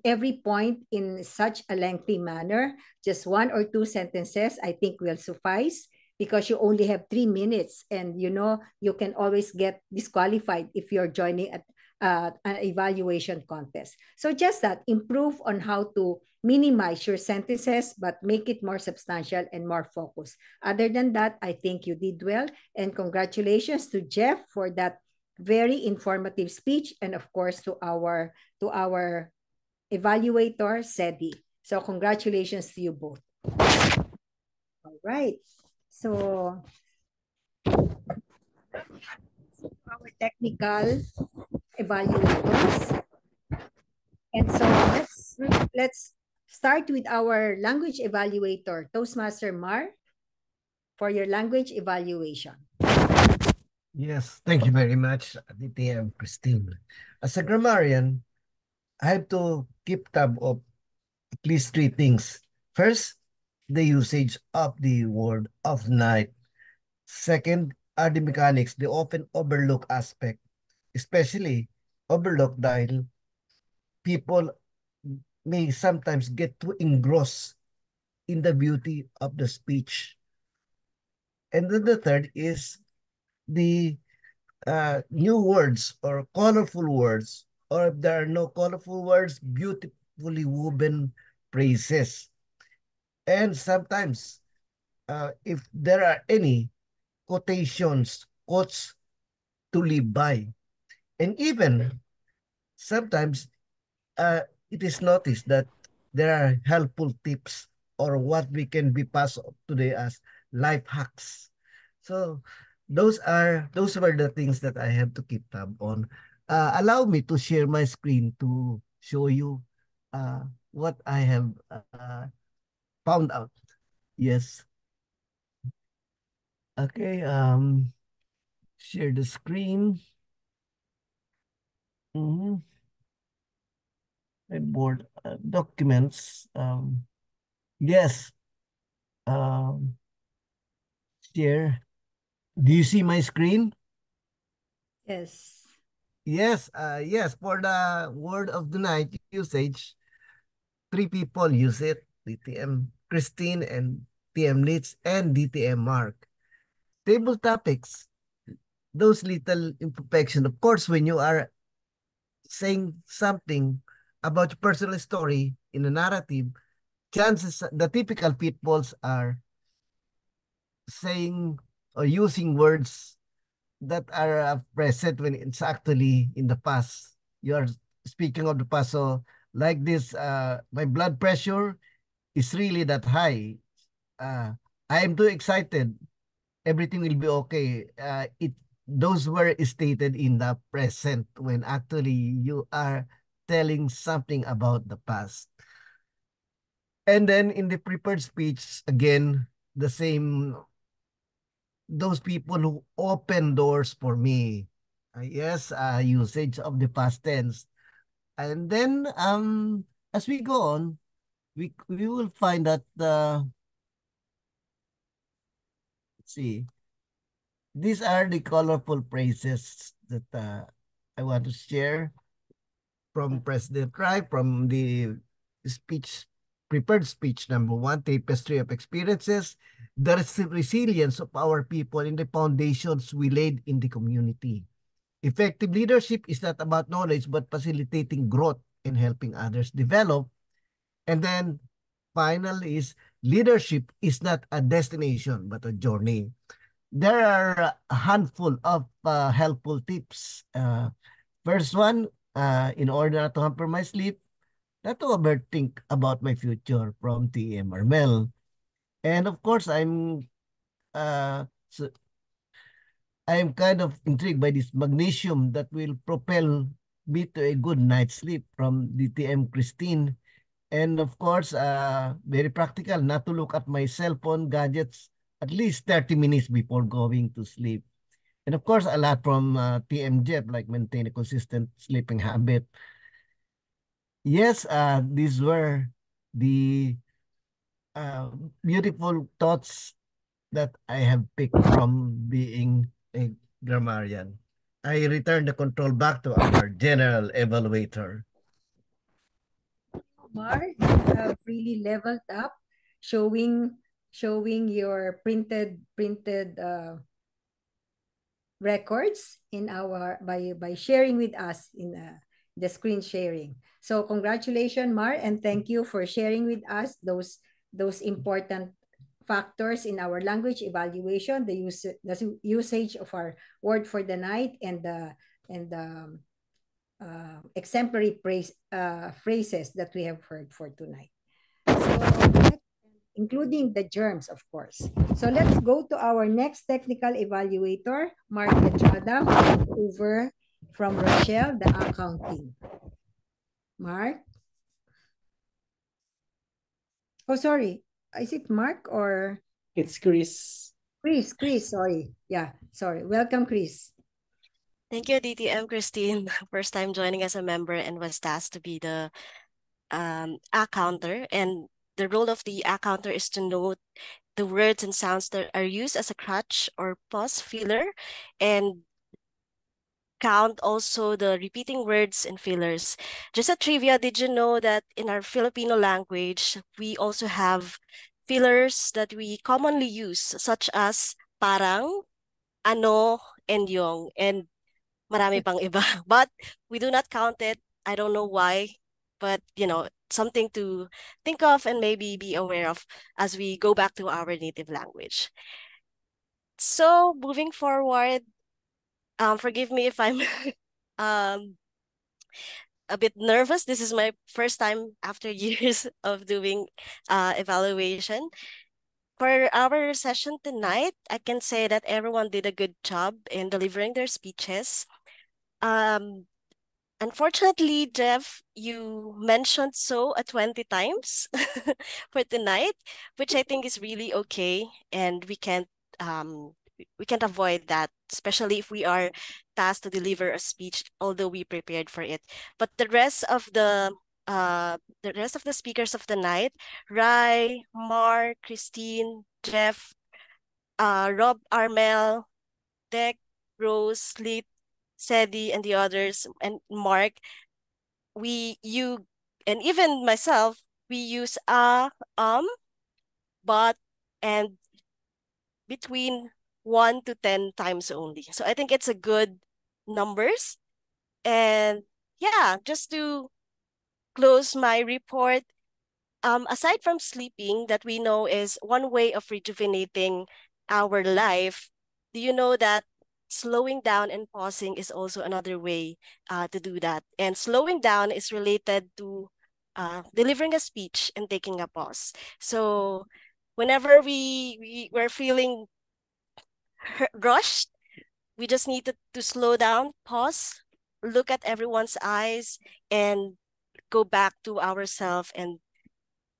Speaker 3: every point in such a lengthy manner. Just one or two sentences, I think, will suffice, because you only have 3 minutes, and you can always get disqualified if you're joining an evaluation contest. So just that, improve on how to minimize your sentences, but make it more substantial and more focused. Other than that, I think you did well, and congratulations to Jeff for that very informative speech, and of course to our evaluator, Sedi. So congratulations to you both. All right. So our technical evaluators. And so let's start with our language evaluator, Toastmaster Mar, for your language evaluation.
Speaker 4: Yes, thank you very much, Aditi and Christine. As a grammarian, I have to keep tab of at least 3 things. First, the usage of the word of night. Second are the mechanics, the often overlooked aspect, especially overlooked dahil people may sometimes get too engrossed in the beauty of the speech. And then the third is the new words or colorful words, or if there are no colorful words, beautifully woven phrases. And sometimes, if there are any quotations, quotes to live by. And even sometimes it is noticed that there are helpful tips or what we can be passed today as life hacks. So those were the things that I have to keep tab on. Allow me to share my screen to show you what I have found out. Yes. Okay. Share the screen. Mm-hmm. Board documents. Yes. Um, Share. Do you see my screen?
Speaker 3: Yes.
Speaker 4: Yes. Yes. For the word of the night usage, 3 people use it. DTM Christine and TM Litz and DTM Mark. Table topics. Those little imperfection. Of course, when you are saying something about your personal story in a narrative, chances the typical pitfalls are saying or using words that are present when it's actually in the past. You are speaking of the past. So like this, my blood pressure is really that high. I am too excited. Everything will be okay. Those were stated in the present when actually you are telling something about the past. And then in the prepared speech, again, the same, those people who open doors for me. Yes, usage of the past tense. And then as we go on, we will find that let's see, these are the colorful phrases that I want to share from President Rai, from the speech, prepared speech number 1, tapestry of experiences, the resilience of our people in the foundations we laid in the community. Effective leadership is not about knowledge, but facilitating growth and helping others develop. And then final is leadership is not a destination, but a journey. There are a handful of helpful tips. First one, in order not to hamper my sleep, not to overthink about my future, from TM Armel. And of course, so I'm kind of intrigued by this magnesium that will propel me to a good night's sleep, from DTM Christine. And of course, very practical, not to look at my cell phone gadgets at least 30 minutes before going to sleep. And of course, a lot from TM Jeff, like maintain a consistent sleeping habit. Yes, these were the beautiful thoughts that I have picked from being a grammarian. I return the control back to our general evaluator.
Speaker 3: Mar, you have really leveled up, showing your printed records in our by sharing with us in the screen sharing. So congratulations, Mar, and thank you for sharing with us those important factors in our language evaluation, the usage of our word for the night, and the exemplary phrases that we have heard for tonight. So, including the germs, of course. So let's go to our next technical evaluator, Mark Estrada, over from Rochelle, the accounting. Mark? Oh, sorry. Is it Mark or?
Speaker 9: It's Chris.
Speaker 3: Chris, sorry. Yeah, sorry. Welcome, Chris.
Speaker 11: Thank you, DTM Christine. First time joining as a member and was tasked to be the accounter. And the role of the accounter is to note the words and sounds that are used as a crutch or pause filler, and count also the repeating words and fillers. Just a trivia, did you know that in our Filipino language, we also have fillers that we commonly use, such as parang, ano, and yung, and marami pang iba. But we do not count it. I don't know why, but something to think of and maybe be aware of as we go back to our native language. So moving forward, forgive me if I'm a bit nervous. This is my first time after years of doing evaluation. For our session tonight, I can say that everyone did a good job in delivering their speeches. Unfortunately, Jeff, you mentioned so 20 times for tonight, which I think is really okay, and we can't avoid that, especially if we are tasked to deliver a speech, although we prepared for it. But the rest of the speakers of the night, Rai, Mar, Christine, Jeff, Rob, Armel, Deck, Rose, Sleep, Sedi, and the others, and Mark, you, and even myself, we use but, and between 1 to 10 times only. So I think it's a good numbers. And yeah, just to close my report, aside from sleeping, that we know is one way of rejuvenating our life, do you know that slowing down and pausing is also another way to do that? And slowing down is related to delivering a speech and taking a pause. So whenever we're feeling rushed, we just need to slow down, pause, look at everyone's eyes, and go back to ourselves and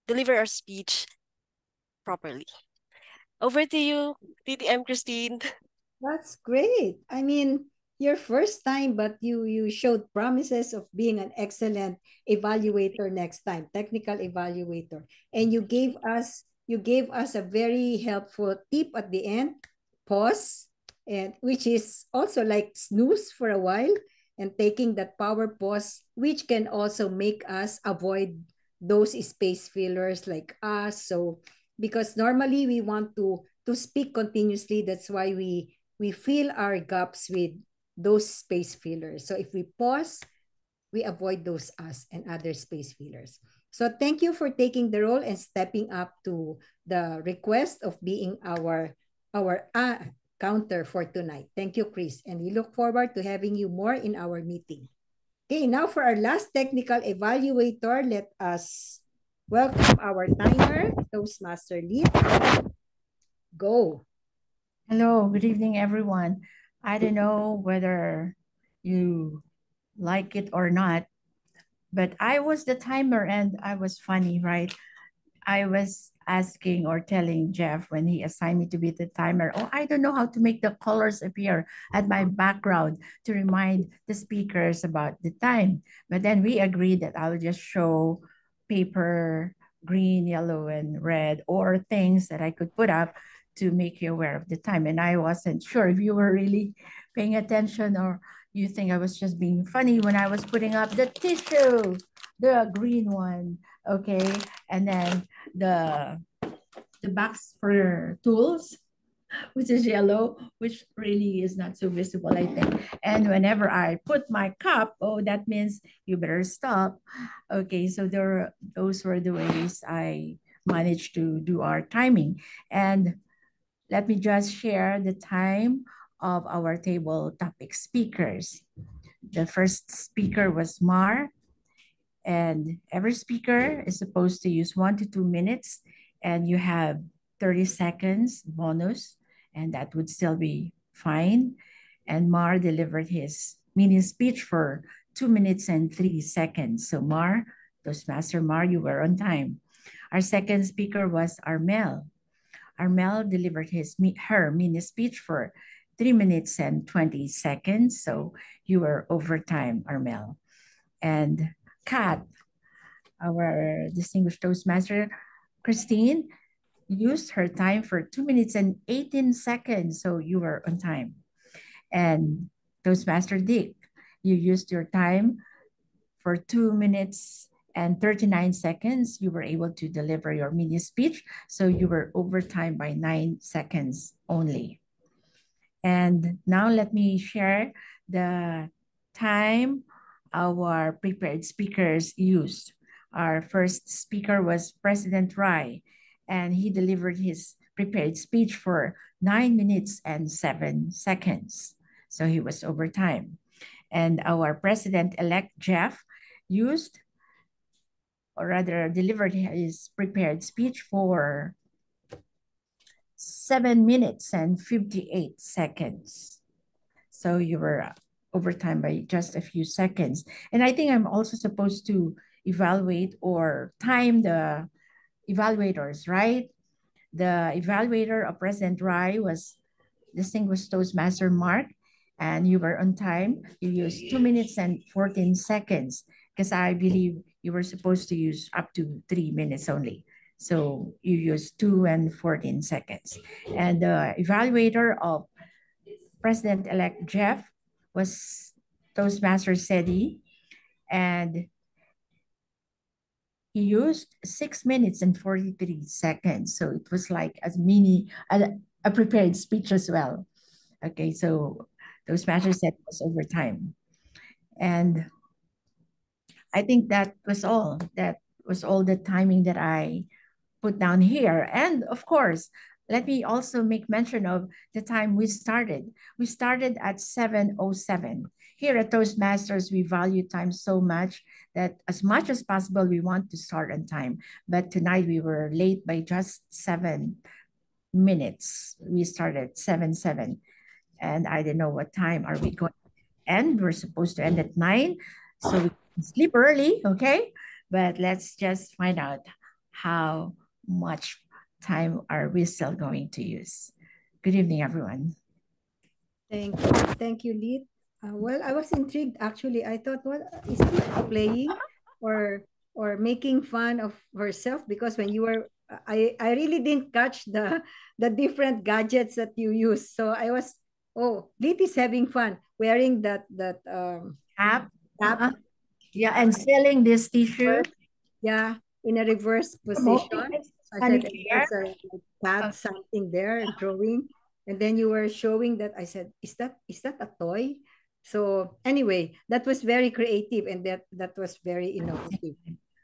Speaker 11: deliver our speech properly. Over to you, TTM Christine.
Speaker 3: That's great. I mean, your first time, but you showed promises of being an excellent evaluator next time, technical evaluator. And you gave us a very helpful tip at the end, pause, and which is also like snooze for a while and taking that power pause, which can also make us avoid those space fillers like us. So because normally we want to speak continuously, that's why we fill our gaps with those space fillers. So if we pause, we avoid those us and other space fillers. So thank you for taking the role and stepping up to the request of being our counter for tonight. Thank you, Chris. And we look forward to having you more in our meeting. Okay, now for our last technical evaluator, let us welcome our timer, Toastmaster Lee. Go.
Speaker 5: Hello, good evening, everyone. I don't know whether you like it or not, but I was the timer and I was funny, right? I was asking or telling Jeff when he assigned me to be the timer, oh, I don't know how to make the colors appear at my background to remind the speakers about the time. But then we agreed that I will just show paper, green, yellow, and red, or things that I could put up to make you aware of the time. And I wasn't sure if you were really paying attention or you think I was just being funny when I was putting up the tissue, the green one, okay? And then the box for tools, which is yellow, which really is not so visible, I think. And whenever I put my cup, oh, that means you better stop. Okay, so those were the ways I managed to do our timing. And let me just share the time of our table topic speakers. The first speaker was Mar, and every speaker is supposed to use 1 to 2 minutes, and you have 30 seconds bonus, and that would still be fine. And Mar delivered his mini speech for 2 minutes and 3 seconds. So Mar, Toastmaster Mar, you were on time. Our second speaker was Armel. Armel delivered her mini speech for 3 minutes and 20 seconds. So you were over time, Armel. And Kat, our distinguished Toastmaster, Christine, used her time for 2 minutes and 18 seconds. So you were on time. And Toastmaster Dick, you used your time for 2 minutes and 39 seconds. You were able to deliver your mini speech. So you were over time by 9 seconds only. And now let me share the time our prepared speakers used. Our first speaker was President Rai, and he delivered his prepared speech for 9 minutes and 7 seconds. So he was over time. And our President-elect Jeff used, or rather delivered his prepared speech for 7 minutes and 58 seconds. So you were over time by just a few seconds. And I think I'm also supposed to evaluate or time the evaluators, right? The evaluator of President Rai was Distinguished Toastmaster Mark, and you were on time. You used 2 minutes and 14 seconds because I believe you were supposed to use up to 3 minutes only. So you used 2 and 14 seconds. And the evaluator of President-elect Jeff was Toastmaster Sedi, and he used 6 minutes and 43 seconds. So it was like a prepared speech as well. Okay, so Toastmaster said it was over time. And I think that was all. That was all the timing that I put down here. And of course, let me also make mention of the time we started. We started at 7:07. Here at Toastmasters, we value time so much that as much as possible, we want to start on time. But tonight we were late by just 7 minutes. We started 7:07. And I don't know what time are we going to end. We're supposed to end at 9. So we can sleep early, okay? But let's just find out how much time are we still going to use. Good evening, everyone.
Speaker 3: Thank you, Lead. Well, I was intrigued actually. I thought, what is she playing or making fun of herself? Because when you were, I really didn't catch the different gadgets that you use. So I was, oh, Lead is having fun wearing that
Speaker 5: App.
Speaker 3: cap.
Speaker 5: Yeah, and selling this t-shirt.
Speaker 3: Yeah, in a reverse position. I said, there's a cat something there and drawing. And then you were showing that. I said, is that a toy? So anyway, that was very creative, and that was very innovative.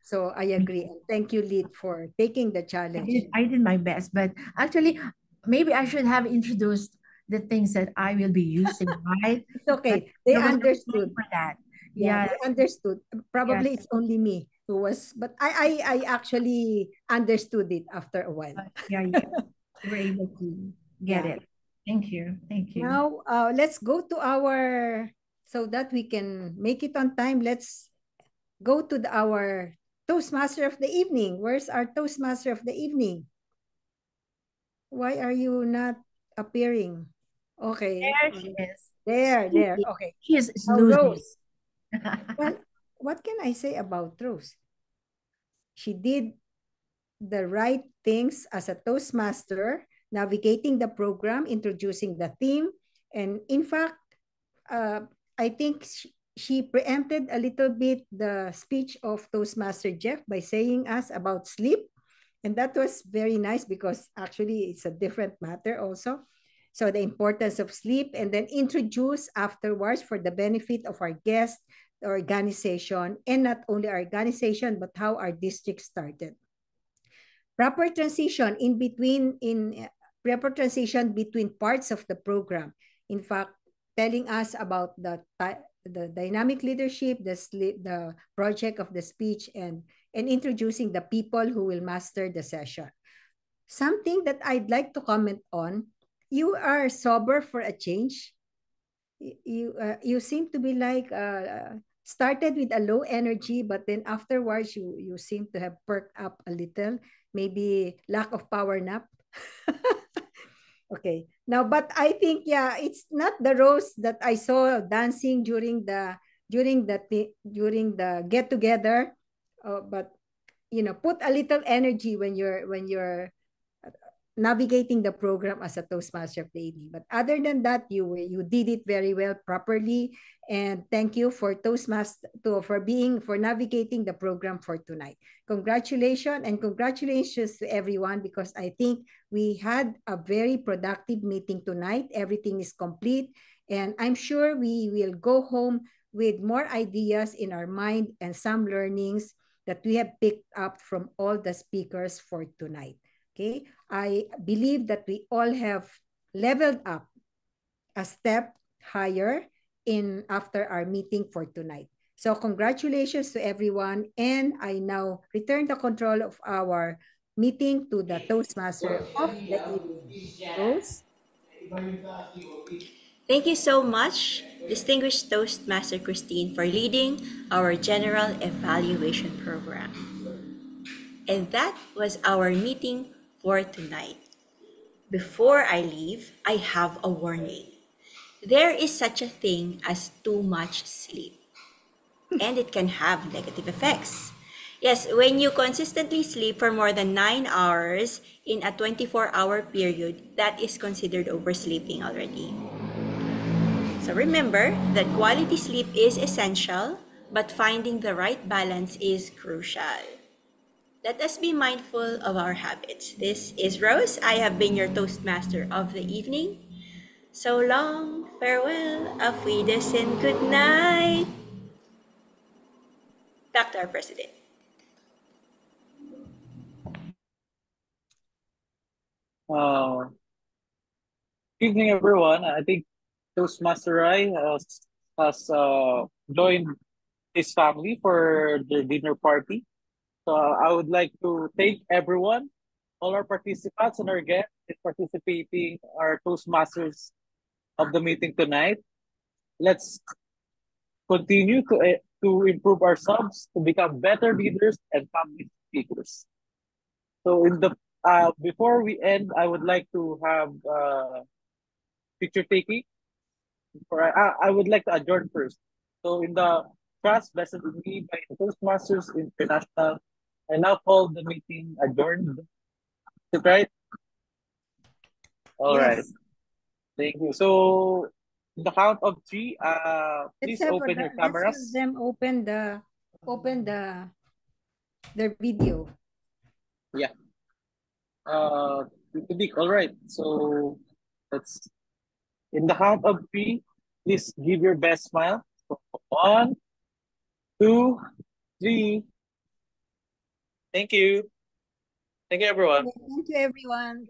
Speaker 3: So I agree. And thank you, Lead, for taking the challenge.
Speaker 5: I did my best, but actually, maybe I should have introduced the things that I will be using, right?
Speaker 3: It's okay. They understood
Speaker 5: for that.
Speaker 3: Yeah, they understood. Probably it's only me who was, but I actually understood it after a while.
Speaker 5: Yeah, you were able to get it. Thank you. Thank you.
Speaker 3: Now, let's go to so that we can make it on time. Let's go to our Toastmaster of the evening. Where's our Toastmaster of the evening? Why are you not appearing? Okay.
Speaker 5: There she is.
Speaker 3: There. Okay.
Speaker 5: She is
Speaker 3: Rose. Well, what can I say about Rose? She did the right things as a Toastmaster, navigating the program, introducing the theme. And in fact, I think she preempted a little bit the speech of Toastmaster Jeff by saying us about sleep. And that was very nice because actually it's a different matter also. So the importance of sleep, and then introduce afterwards for the benefit of our guests, the organization, and not only our organization, but how our district started. Proper transition proper transition between parts of the program. In fact, telling us about the dynamic leadership, the project of the speech, and introducing the people who will master the session. Something that I'd like to comment on, you are sober for a change. You seem to be like started with a low energy, but then afterwards you seem to have perked up a little. Maybe lack of power nap. Okay. Now, but I think it's not the Rose that I saw dancing during the get together, but put a little energy when you're navigating the program as a Toastmaster of the evening. But other than that, you did it very well, properly, and thank you for for navigating the program for tonight. Congratulations to everyone, because I think we had a very productive meeting tonight. Everything is complete, and I'm sure we will go home with more ideas in our mind and some learnings that we have picked up from all the speakers for tonight. Okay, I believe that we all have leveled up a step higher after our meeting for tonight. So congratulations to everyone. And I now return the control of our meeting to the Toastmaster of the evening. Rose?
Speaker 2: Thank you so much, distinguished Toastmaster Christine, for leading our general evaluation program. And that was our meeting for tonight. Before I leave, I have a warning. There is such a thing as too much sleep, and it can have negative effects. Yes, when you consistently sleep for more than 9 hours in a 24-hour period, that is considered oversleeping already. So remember that quality sleep is essential, but finding the right balance is crucial. Let us be mindful of our habits. This is Rose. I have been your Toastmaster of the evening. So long, farewell, auf Wiedersehen, good night. Back to our president.
Speaker 6: Evening, everyone. I think Toastmaster Rai has joined his family for the dinner party. So I would like to thank everyone, all our participants and our guests in participating, our Toastmasters of the meeting tonight. Let's continue to improve ourselves to become better leaders and public speakers. So in the before we end, I would like to have picture taking. I would like to adjourn first. So in the trust vested in me by Toastmasters International, I now call the meeting adjourned. Is it right? All right.
Speaker 3: Yes.
Speaker 6: Thank you. So the count of three, please open your
Speaker 3: Let's
Speaker 6: cameras.
Speaker 3: have them open their video.
Speaker 6: Yeah. All right. So let's in the count of three, please give your best smile. 1, 2, 3. Thank you. Thank you, everyone.
Speaker 3: Thank you, everyone.